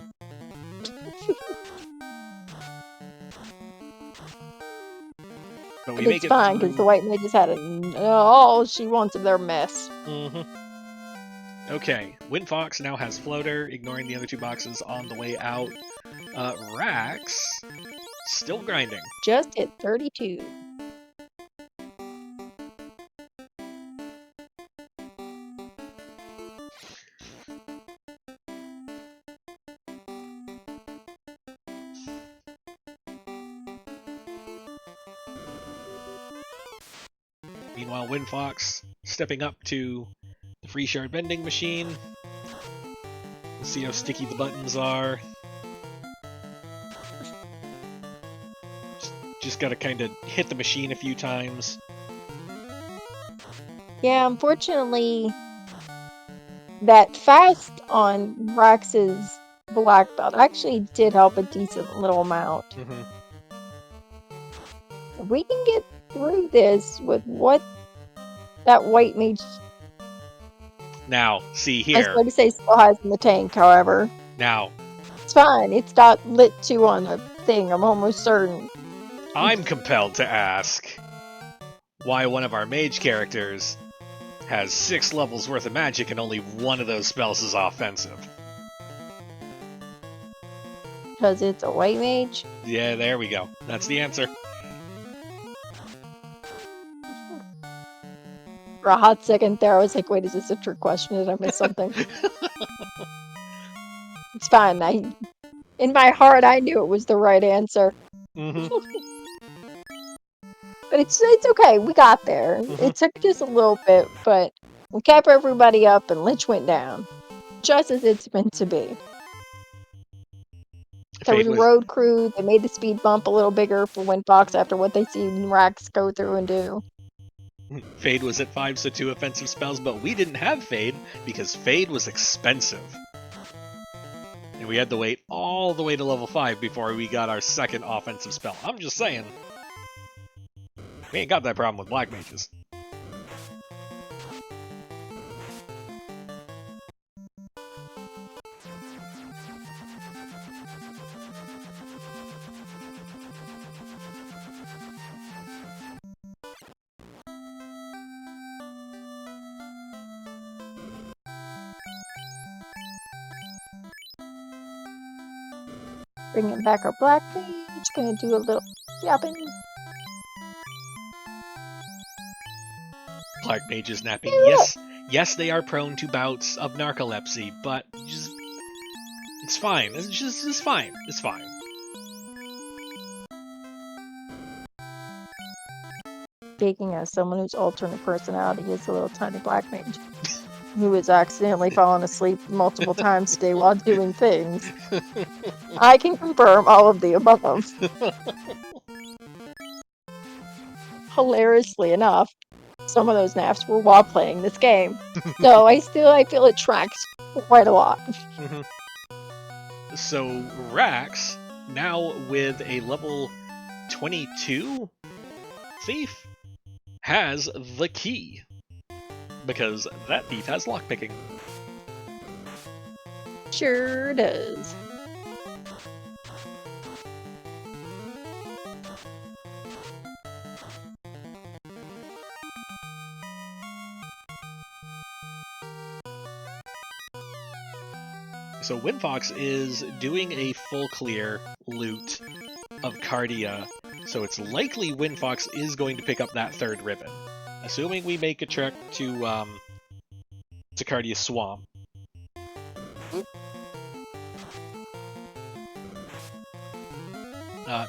But it's fine, because the white mage just had all she wants of their mess. Okay, WindFox now has Floater, ignoring the other 2 boxes on the way out. Rax, still grinding. Just hit 32. Meanwhile, WindFox stepping up to the free shard vending machine. Let's see how sticky the buttons are. Just gotta kind of hit the machine a few times. Yeah, unfortunately, that fast on Rax's black belt actually did help a decent little amount. If we can get through this with what that white mage... Now, see here. I was going to say still has in the tank, however. Now. It's fine. It's got lit 2 on the thing, I'm almost certain. I'm compelled to ask why one of our mage characters has 6 levels worth of magic and only one of those spells is offensive. Because it's a white mage? Yeah, there we go. That's the answer. For a hot second there, I was like, wait, is this a trick question? Did I miss something? It's fine. In my heart, I knew it was the right answer. But it's okay. We got there. It took just a little bit, but we kept everybody up and Lich went down. Just as it's meant to be. There was Fade a was road crew. They made the speed bump a little bigger for WindFox after what they seen Rax go through and do. Fade was at 5, so 2 offensive spells, but we didn't have Fade because Fade was expensive. And we had to wait all the way to level 5 before we got our second offensive spell. I'm just saying. We ain't got that problem with black mages. Bringing back our black mage. Gonna do a little yapping. Black mages napping. Yeah. Yes, they are prone to bouts of narcolepsy, but it's fine. It's fine. It's fine. Speaking as someone whose alternate personality is a little tiny black mage, who has accidentally fallen asleep multiple times today while doing things, I can confirm all of the above. Hilariously enough, some of those naps were while playing this game. So I feel it tracks quite a lot. So Rax, now with a level 22 thief, has the key. Because that thief has lockpicking. Sure does. So WindFox is doing a full clear loot of Cardia, so it's likely WindFox is going to pick up that third ribbon, assuming we make a trek to Cardia Swamp.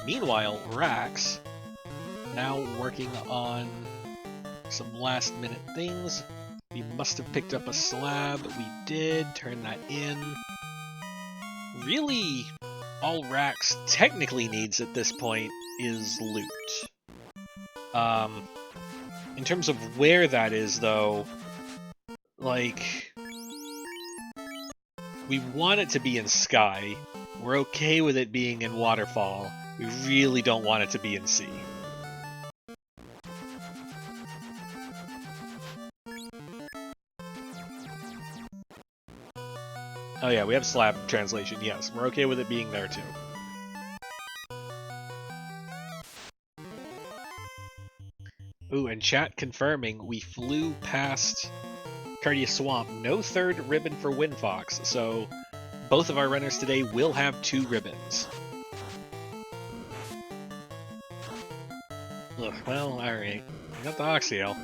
Meanwhile, Rax, now working on some last-minute things. We must have picked up a slab. We did. Turn that in. Really, all Rax technically needs at this point is loot. In terms of where that is, though, like, we want it to be in Sky. We're okay with it being in Waterfall. We really don't want it to be in Sea. Oh yeah, we have slab translation, yes. We're okay with it being there too. Ooh, and chat confirming we flew past Cardia Swamp. No third ribbon for WindFox, so both of our runners today will have 2 ribbons. Ugh, well, alright. We got the Oxyel.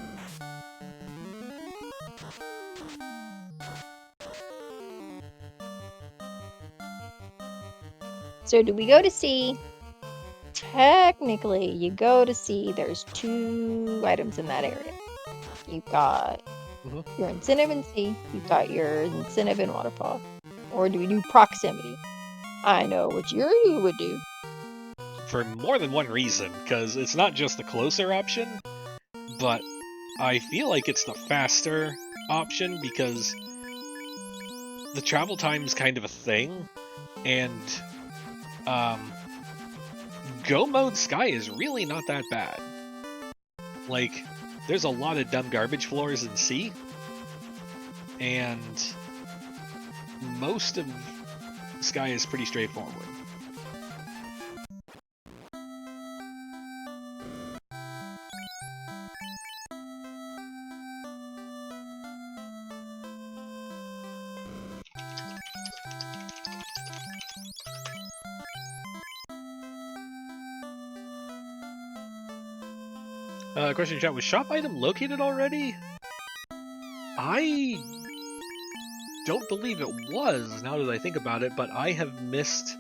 So do we go to sea? Technically, you go to sea. There's 2 items in that area. You've got your incentive in sea. You've got your incentive in Waterfall. Or do we do proximity? I know what you would do. For more than one reason, because it's not just the closer option, but I feel like it's the faster option because the travel time's kind of a thing, and Go Mode Sky is really not that bad. Like, there's a lot of dumb garbage floors in Sea, and most of Sky is pretty straightforward. Question in chat, was shop item located already? I don't believe it was, now that I think about it, but I have missed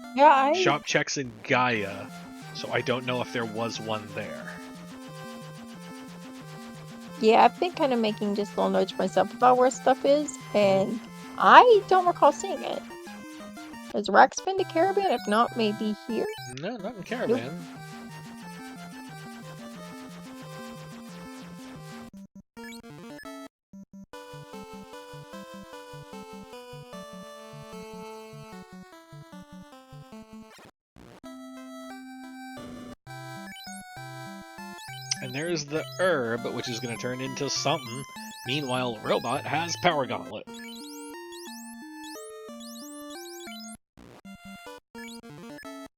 shop checks in Gaia, so I don't know if there was one there. Yeah, I've been kind of making just little notes myself about where stuff is, and I don't recall seeing it. Has Rax been to Caravan? If not, maybe here? No, not in Caravan. Nope. And there's the herb, which is going to turn into something. Meanwhile, Robot has Power Gauntlet.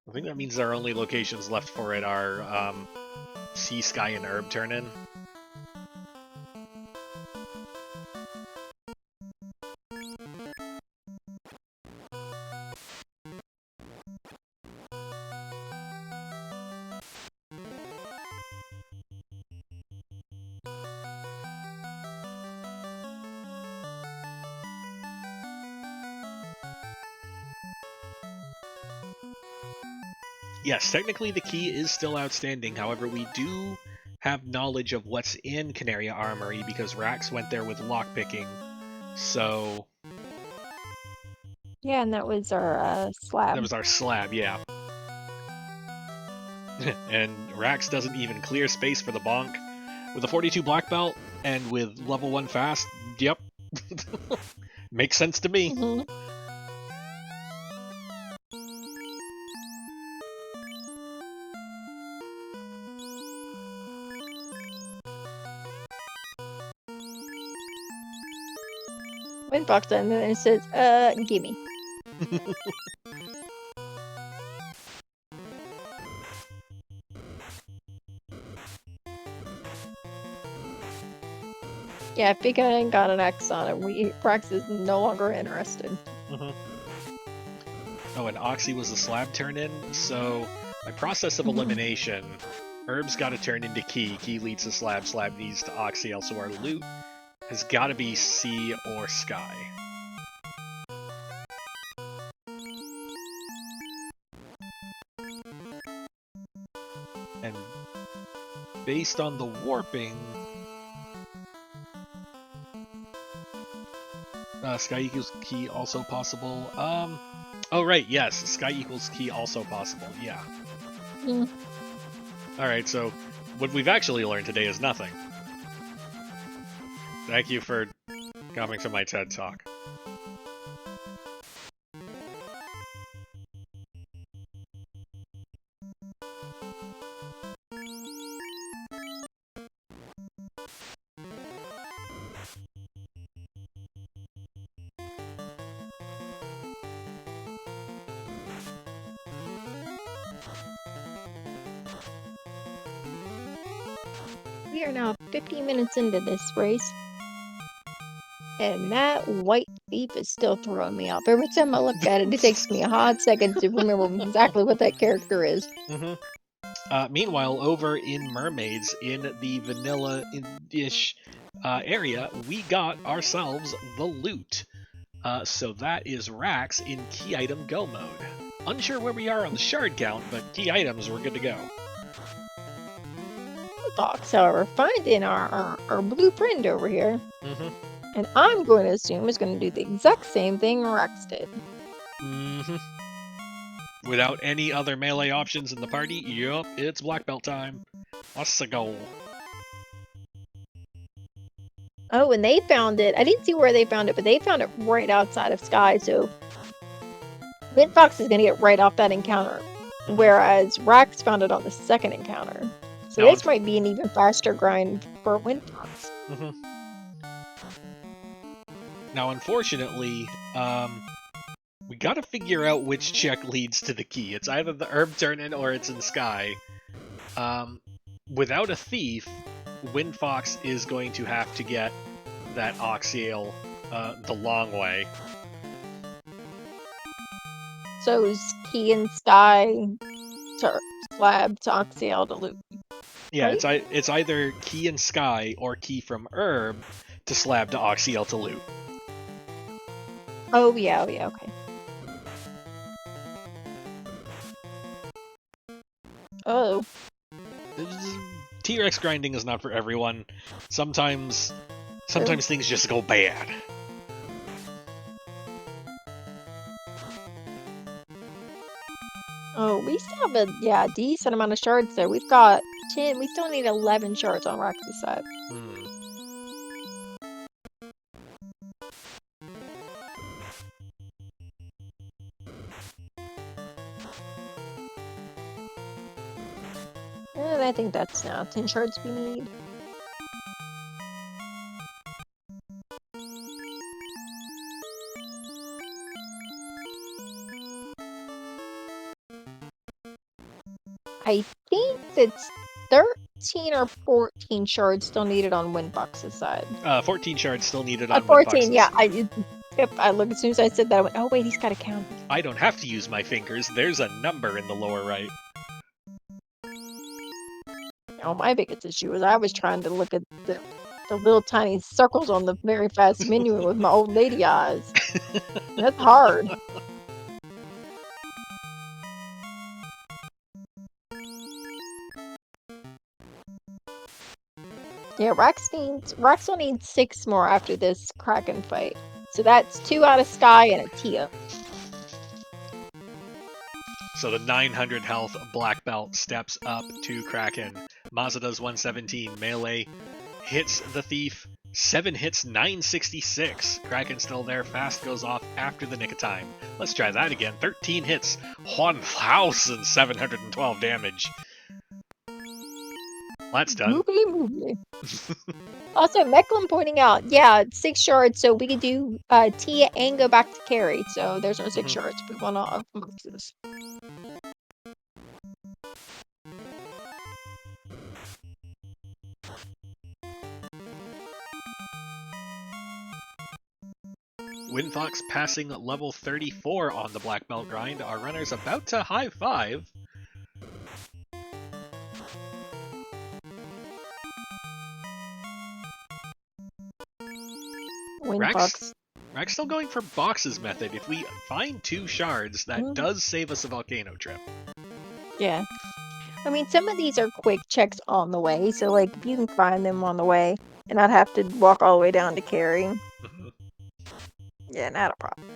I think that means our only locations left for it are Sea, Sky, and Herb turn-in. Yes, technically the key is still outstanding, however we do have knowledge of what's in Canaria Armory because Rax went there with lockpicking, so... Yeah, and that was our slab. That was our slab, yeah. And Rax doesn't even clear space for the bonk. With a 42 black belt and with level 1 fast, yep. Makes sense to me. Mm-hmm. WindFox, and then it says, gimme. Yeah, if Big ain't got an X on it, Rax is no longer interested. Mm-hmm. Oh, and Oxy was a slab turn-in, so by process of elimination, Herb's got to turn into Key. Key leads to Slab, Slab needs to Oxy, so our loot has got to be Sea or Sky. And based on the warping, Sky equals Key also possible. Oh right, yes, Sky equals Key also possible, yeah. Mm. Alright, so what we've actually learned today is nothing. Thank you for coming to my TED Talk. We are now 15 minutes into this race. And that white thief is still throwing me off. Every time I look at it, it takes me a hot second to remember exactly what that character is. Mm-hmm. Meanwhile, over in Mermaids, in the vanilla-ish area, we got ourselves the loot. So that is Rax in Key Item Go mode. Unsure where we are on the shard count, but key items, we're good to go. Fox, however, finding our blue friend over here. Mm-hmm. And I'm going to assume is going to do the exact same thing Rax did. Mm-hmm. Without any other melee options in the party, yup, it's black belt time. Let's go. Oh, and they found it. I didn't see where they found it, but they found it right outside of Sky, so WindFox is going to get right off that encounter, whereas Rax found it on the second encounter. So now this might be an even faster grind for WindFox. Mm-hmm. Now, unfortunately, we gotta figure out which check leads to the key. It's either the herb turn-in or it's in Sky. Without a thief, WindFox is going to have to get that Oxiale the long way. So is Key and Sky to Slab to Oxiale to loot? Yeah, right? it's either Key and Sky or Key from Herb to Slab to Oxiale to loot. Oh yeah, okay. Oh. T-Rex grinding is not for everyone. Sometimes things just go bad. Oh, we still have a decent amount of shards there. We've got 10. We still need 11 shards on Rax's side. Hmm. And I think that's now 10 shards we need. I think that's 13 or 14 shards still needed on WindFox's side. 14 shards still needed on 14, WindFox's. yeah. I look, as soon as I said that, I went, oh wait, he's got to count. I don't have to use my fingers. There's a number in the lower right. Oh, my biggest issue was I was trying to look at the little tiny circles on the very fast menu with my old lady eyes. That's hard. Yeah, Rax will need 6 more after this Kraken fight. So that's 2 out of Sky and a Tia. So the 900 health black belt steps up to Kraken. Mazuda's 117 melee hits the thief. 7 hits, 966. Kraken still there. Fast goes off after the nick of time. Let's try that again. 13 hits, 1,712 damage. That's done. Moobly. Also, Mecklin pointing out, yeah, 6 shards, so we could do Tia and go back to carry. So there's our 6 shards if we want to unbox this. WindFox passing level 34 on the black belt grind. Our runner's about to high five. WindFox. Rax still going for boxes method. If we find 2 shards, that does save us a volcano trip. Yeah. I mean, some of these are quick checks on the way, so like if you can find them on the way and not have to walk all the way down to carry. Yeah, not a problem.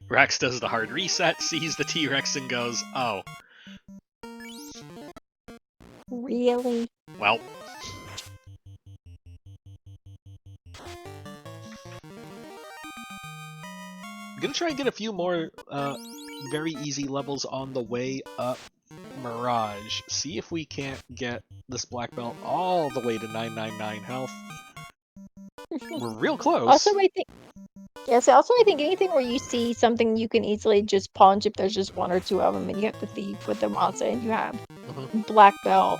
Rax does the hard reset, sees the T-Rex and goes, oh. Really? Well. I'm gonna try and get a few more very easy levels on the way up Mirage. See if we can't get this black belt all the way to 999 health. We're real close. Also, I think anything where you see something you can easily just punch if there's just 1 or 2 of them, and you have the thief with the Masa, and you have black belt,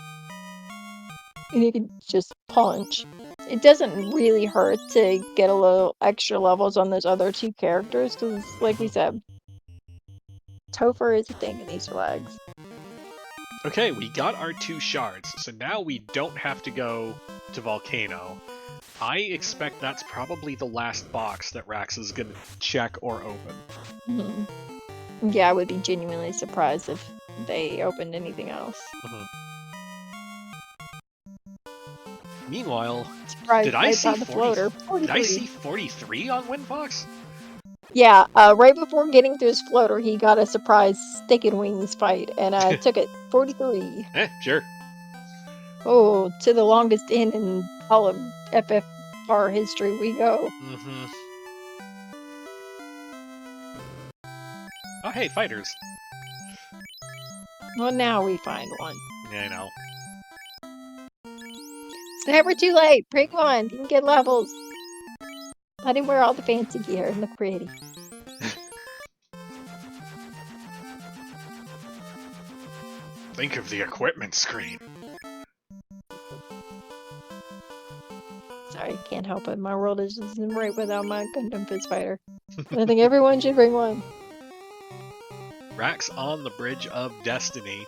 and you can just punch. It doesn't really hurt to get a little extra levels on those other 2 characters, because, like we said, Topher is a thing in these flags. Okay, we got our 2 shards, so now we don't have to go to Volcano. I expect that's probably the last box that Rax is going to check or open. Yeah, I would be genuinely surprised if they opened anything else. Meanwhile, surprised did I see the floater? 43. Did I see 43 on WindFox? Yeah, right before getting to his floater, he got a surprise stick and wings fight, and took it 43. Sure. Oh, to the longest in all of FFR history we go. Oh, hey, fighters. Well, now we find one. Yeah, I know. It's never too late. Bring one. You can get levels. Let him wear all the fancy gear and look pretty. Think of the equipment screen. Sorry, can't help it. My world is just right without my Gundam Fist Fighter. I think everyone should bring one. Rax on the Bridge of Destiny.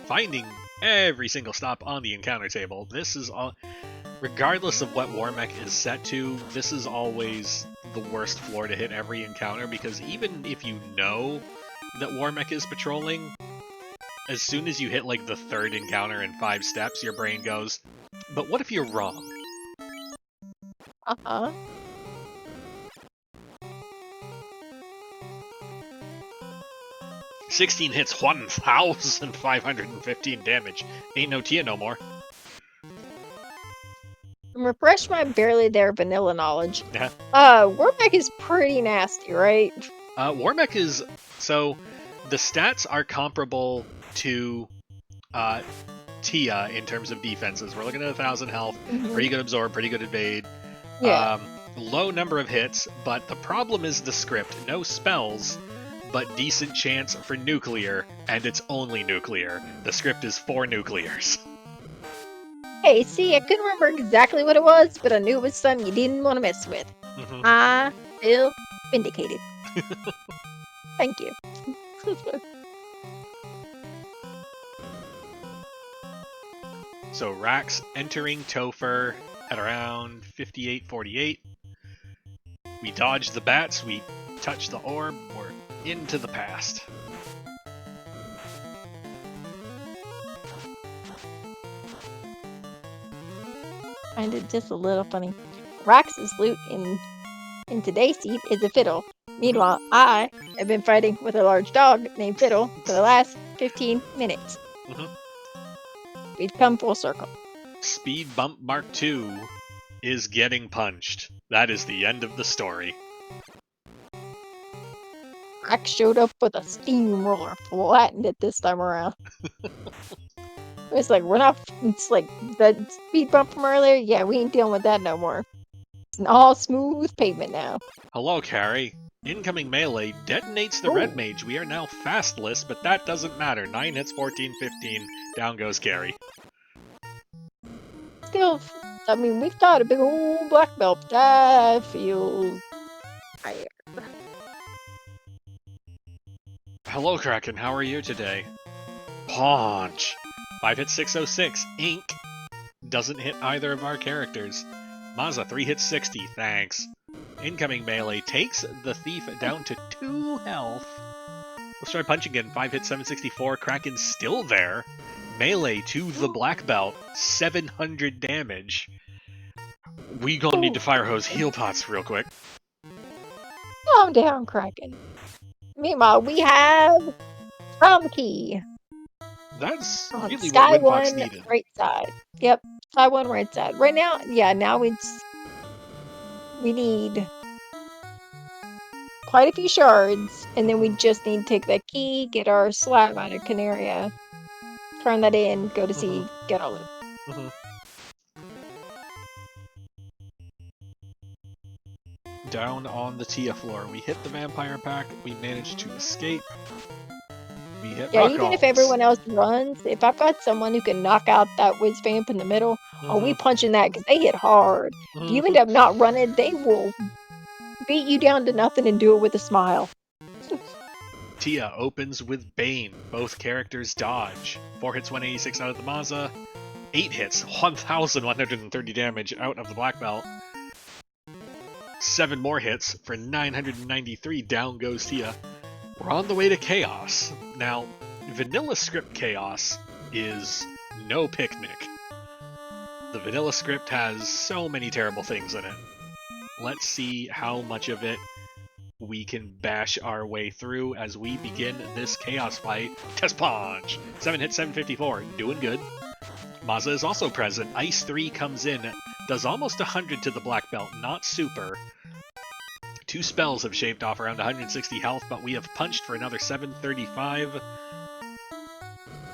Finding every single stop on the encounter table. This is all... Regardless of what Warmech is set to, this is always the worst floor to hit every encounter, because even if you know that Warmech is patrolling, as soon as you hit like the third encounter in 5 steps, your brain goes, but what if you're wrong? Uh-huh. "16 hits, 1,515 damage. Ain't no Tia no more." Refresh my barely there vanilla knowledge. Yeah. Warmech is pretty nasty, right? Warmech is... So, the stats are comparable to Tia in terms of defenses. We're looking at 1,000 health, pretty good absorb, pretty good evade. Yeah. Low number of hits, but the problem is the script. No spells, but decent chance for nuclear, and it's only nuclear. The script is 4 nuclears. Hey, see, I couldn't remember exactly what it was, but I knew it was something you didn't want to mess with. I feel vindicated. Thank you. So Rax entering Topher at around 58-48. We dodge the bats, we touch the orb, we're into the past. Find it just a little funny. Rax's loot in today's seat is a fiddle. Meanwhile, I have been fighting with a large dog named Fiddle for the last 15 minutes. We've come full circle. Speed Bump Mark II is getting punched. That is the end of the story. Rax showed up with a steamroller, flattened it this time around. It's like, it's like that speed bump from earlier. Yeah, we ain't dealing with that no more. It's an all smooth pavement now. Hello, Carrie. Incoming melee detonates the red mage. We are now fastless, but that doesn't matter. 9 hits, 14-15. Down goes Carrie. Still, I mean, we've got a big old black belt, but I feel tired. Hello, Kraken. How are you today? Punch. 5 hits, 606. Ink doesn't hit either of our characters. Maza, 3 hits, 60. Thanks. Incoming melee takes the thief down to 2 health. Let's try punch again. 5 hits, 764. Kraken's still there. Melee to the black belt. 700 damage. We gonna need to fire hose heal pots real quick. Calm down, Kraken. Meanwhile, we have Prom Key. That's on really Sky what WindFox 1 needed. right side. Yep, Sky 1 right side. Right now, yeah, now we need quite a few shards, and then we just need to take that key, get our slab out of Canaria, turn that in, go to sea, get all of it. Down on the Tia floor. We hit the vampire pack. We managed to escape. We hit Yeah, even if everyone else runs, if I've got someone who can knock out that whiz vamp in the middle, oh, we punching that because they hit hard. If you end up not running, they will beat you down to nothing and do it with a smile. Tia opens with Bane. Both characters dodge. 4 hits, 186 out of the Maza. 8 hits, 1,130 damage out of the black belt. 7 more hits for 993. Down goes Tia. We're on the way to Chaos. Now, vanilla script Chaos is no picnic. The vanilla script has so many terrible things in it. Let's see how much of it we can bash our way through as we begin this Chaos fight. Test Punch! 7 hits, 754. Doing good. Maza is also present. Ice 3 comes in. Does almost 100 to the black belt. Not super. 2 spells have shaved off around 160 health, but we have punched for another 735.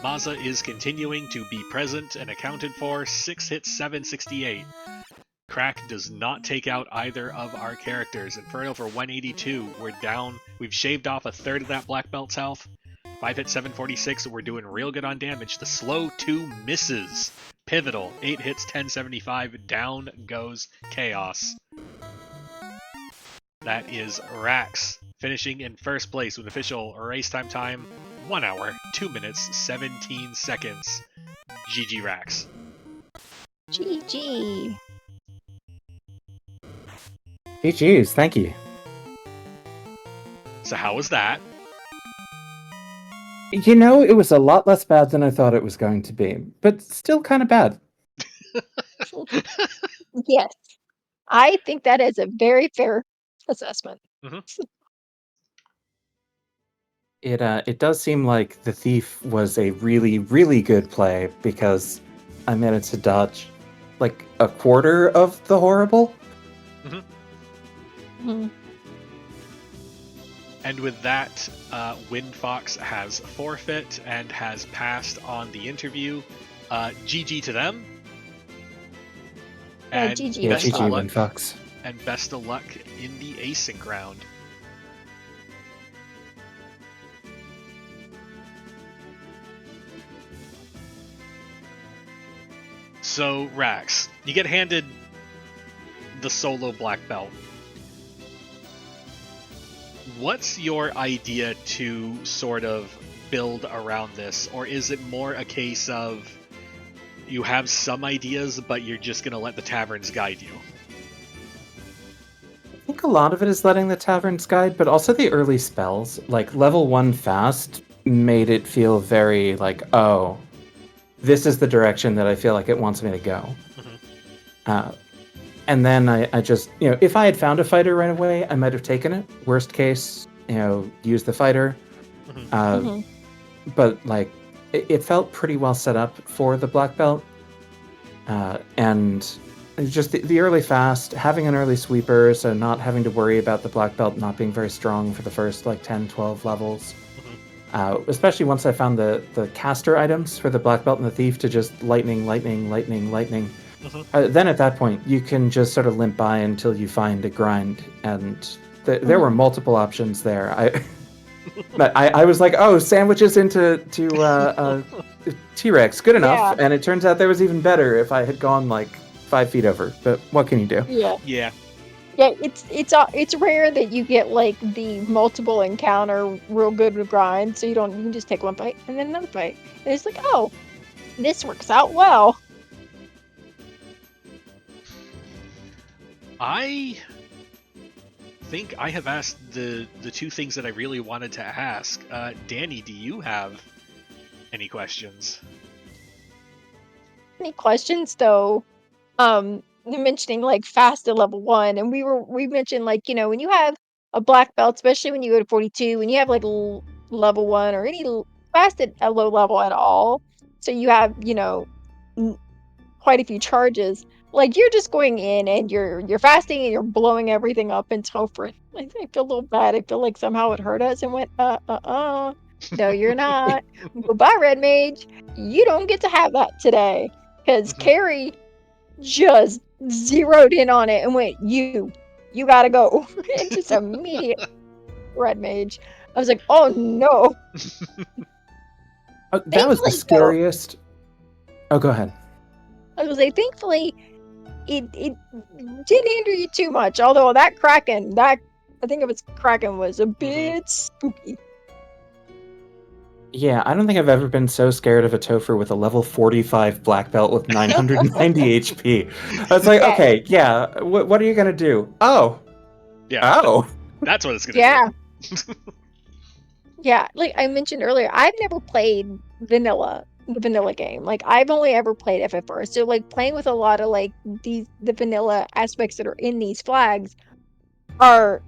Maza is continuing to be present and accounted for. 6 hits, 768. Crack does not take out either of our characters. Inferno for 182. We're down. We've shaved off a third of that black belt's health. 5 hits, 746. We're doing real good on damage. The slow 2 misses. Pivotal. 8 hits, 1075. Down goes Chaos. That is Rax, finishing in first place with official race time 1 hour, 2 minutes, 17 seconds. GG Rax. GG. GG's, thank you. So how was that? You know, it was a lot less bad than I thought it was going to be, but still kind of bad. Yes. I think that is a very fair assessment. Mhm. It does seem like the thief was a really, really good play because I managed to dodge like a quarter of the horrible. Mhm. And with that, WindFox has forfeit and has passed on the interview. GG to them. Yeah, And GG, Yeah, best of GG, WindFox. luck. WindFox. And best of luck in the async round. So, Rax, you get handed the solo black belt. What's your idea to sort of build around this? Or is it more a case of you have some ideas, but you're just going to let the taverns guide you? I think a lot of it is letting the taverns guide, but also the early spells. Like level 1 fast made it feel very like, oh, this is the direction that I feel like it wants me to go. Mhm. And then I just, if I had found a fighter right away, I might have taken it. Worst case, use the fighter. Mhm. But like, it felt pretty well set up for the black belt. And just the early fast, having an early sweeper, so not having to worry about the black belt not being very strong for the first like 10, 12 levels. Especially once I found the caster items for the black belt and the thief to just lightning. Then at that point, you can just sort of limp by until you find a grind, and there were multiple options there. I was like, oh, sandwiches into T-Rex, good enough. Yeah. And it turns out there was even better if I had gone like 5 feet over. But what can you do? Yeah. Yeah. Yeah, it's rare that you get like the multiple encounter real good with grind, so you can just take one bite and then another bite. And it's like, oh, this works out well. I think I have asked the two things that I really wanted to ask. Danny, do you have any questions? Any questions though? You're mentioning like fast at level 1, and we mentioned like, when you have a black belt, especially when you go to 42, and you have like level 1 or any fast at a low level at all, so you have, n quite a few charges. Like, you're just going in and you're fasting and you're blowing everything up in Topher. I feel a little bad. I feel like somehow it hurt us and went, no, you're not. Goodbye, Red Mage. You don't get to have that today. Because Mhm. Carrie just zeroed in on it and went, you gotta go. And just immediate Red Mage. I was like, oh no. That was the Thankfully, though, scariest. Oh, go ahead. I was like, thankfully, it didn't hinder you too much. Although that Kraken, I think it was Kraken, was a bit spooky. Yeah, I don't think I've ever been so scared of a Topher with a level 45 black belt with 990 HP. I was like, Yeah. okay, yeah, what are you gonna do? Oh. Yeah. Oh. That's what it's gonna Yeah. do. Yeah, like I mentioned earlier, I've never played the vanilla game. Like I've only ever played FFR. So like playing with a lot of like the vanilla aspects that are in these flags are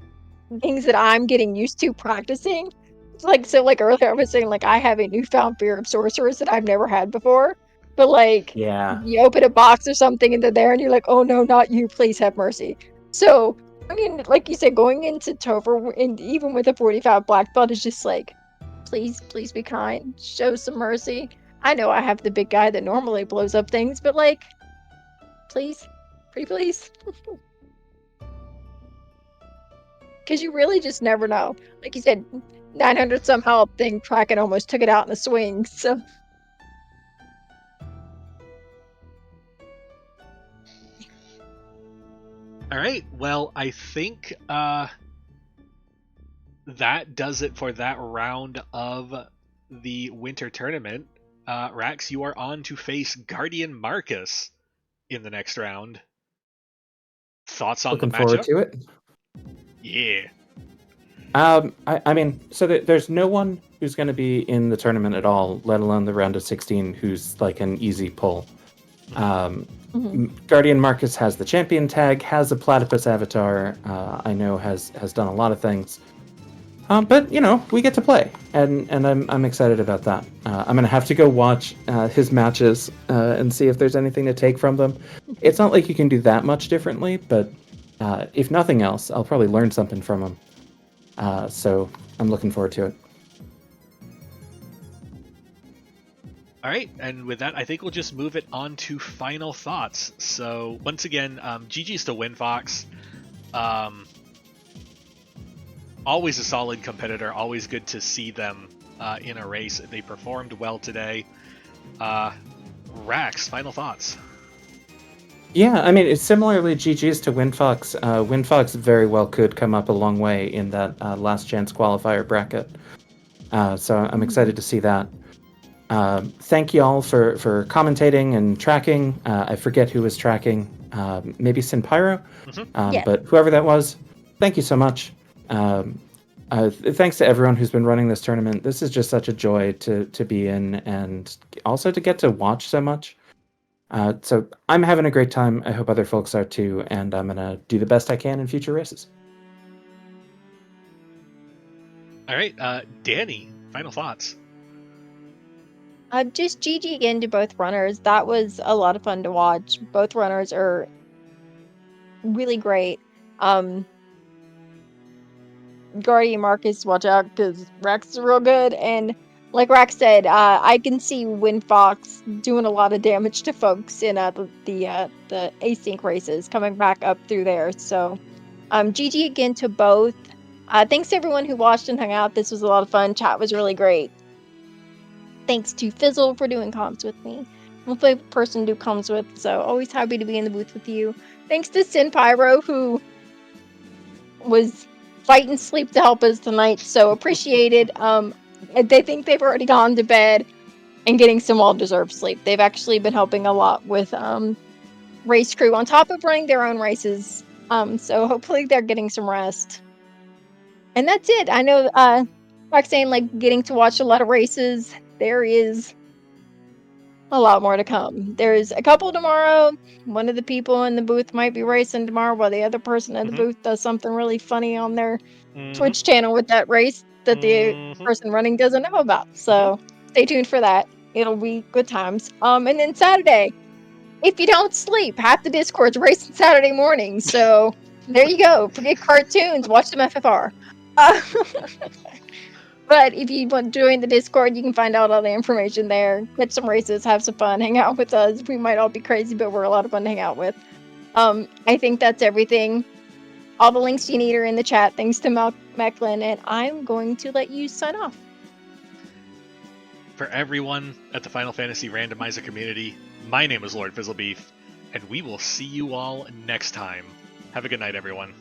things that I'm getting used to practicing. Like so like earlier I was saying like I have a newfound fear of sorcerers that I've never had before. But like Yeah. you open a box or something and they're there and you're like, oh no, not you, please have mercy. So I mean, like you said, going into Topher and even with a 45 black belt is just like, please be kind, show some mercy. I know I have the big guy that normally blows up things, but like, please, pretty please. Because you really just never know. Like you said, 900 somehow thing Kraken almost took it out in a swing. So All right. Well, I think that does it for that round of the winter tournament. Rax, you are on to face Guardian Marcus in the next round. Thoughts on the Looking forward matchup? to it. Yeah. I mean, so there's no one who's going to be in the tournament at all, let alone the round of 16, who's like an easy pull. Guardian Marcus has the champion tag, has a platypus avatar. I know has done a lot of things. But you know, we get to play, and I'm excited about that. I'm gonna have to go watch his matches and see if there's anything to take from them. It's not like you can do that much differently, but if nothing else, I'll probably learn something from him. So I'm looking forward to it. All right, and with that, I think we'll just move it on to final thoughts. So once again, GG's to WindFox. Always a solid competitor. Always good to see them in a race. They performed well today. Rax, final thoughts. Yeah, I mean, it's similarly GG's to WindFox. WindFox very well could come up a long way in that last chance qualifier bracket. So I'm excited to see that. Thank you all for commentating and tracking. I forget who was tracking. Maybe Sinpyro? Yeah. But whoever that was, thank you so much. Thanks to everyone who's been running this tournament. This is just such a joy to be in, and also to get to watch so much. So I'm having a great time. I hope other folks are too, and I'm going to do the best I can in future races. All right, Danny, final thoughts. Just GG again to both runners. That was a lot of fun to watch. Both runners are really great. Guardian Marcus, watch out, because Rex is real good. And like Rex said, I can see WindFox doing a lot of damage to folks in the async races, coming back up through there. So GG again to both. Thanks to everyone who watched and hung out. This was a lot of fun. Chat was really great. Thanks to Fizzle for doing comms with me. I'm a favorite person to do comms with, so always happy to be in the booth with you. Thanks to Sinpyro, who was fighting sleep to help us tonight, so appreciated. They think they've already gone to bed and getting some well-deserved sleep. They've actually been helping a lot with race crew on top of running their own races. So hopefully they're getting some rest. And that's it. I know Roxanne, like, getting to watch a lot of races. There is a lot more to come. There's a couple tomorrow. One of the people in the booth might be racing tomorrow, while the other person in the booth does something really funny on their Twitch channel with that race that the person running doesn't know about. So stay tuned for that. It'll be good times. And then Saturday, if you don't sleep, half the Discord's racing Saturday morning. So there you go. Forget cartoons. Watch some FFR. But if you want to join the Discord, you can find out all the information there. Catch some races, have some fun, hang out with us. We might all be crazy, but we're a lot of fun to hang out with. I think that's everything. All the links you need are in the chat. Thanks to Mecklin, and I'm going to let you sign off. For everyone at the Final Fantasy Randomizer community, my name is Lord Fizzlebeef, and we will see you all next time. Have a good night, everyone.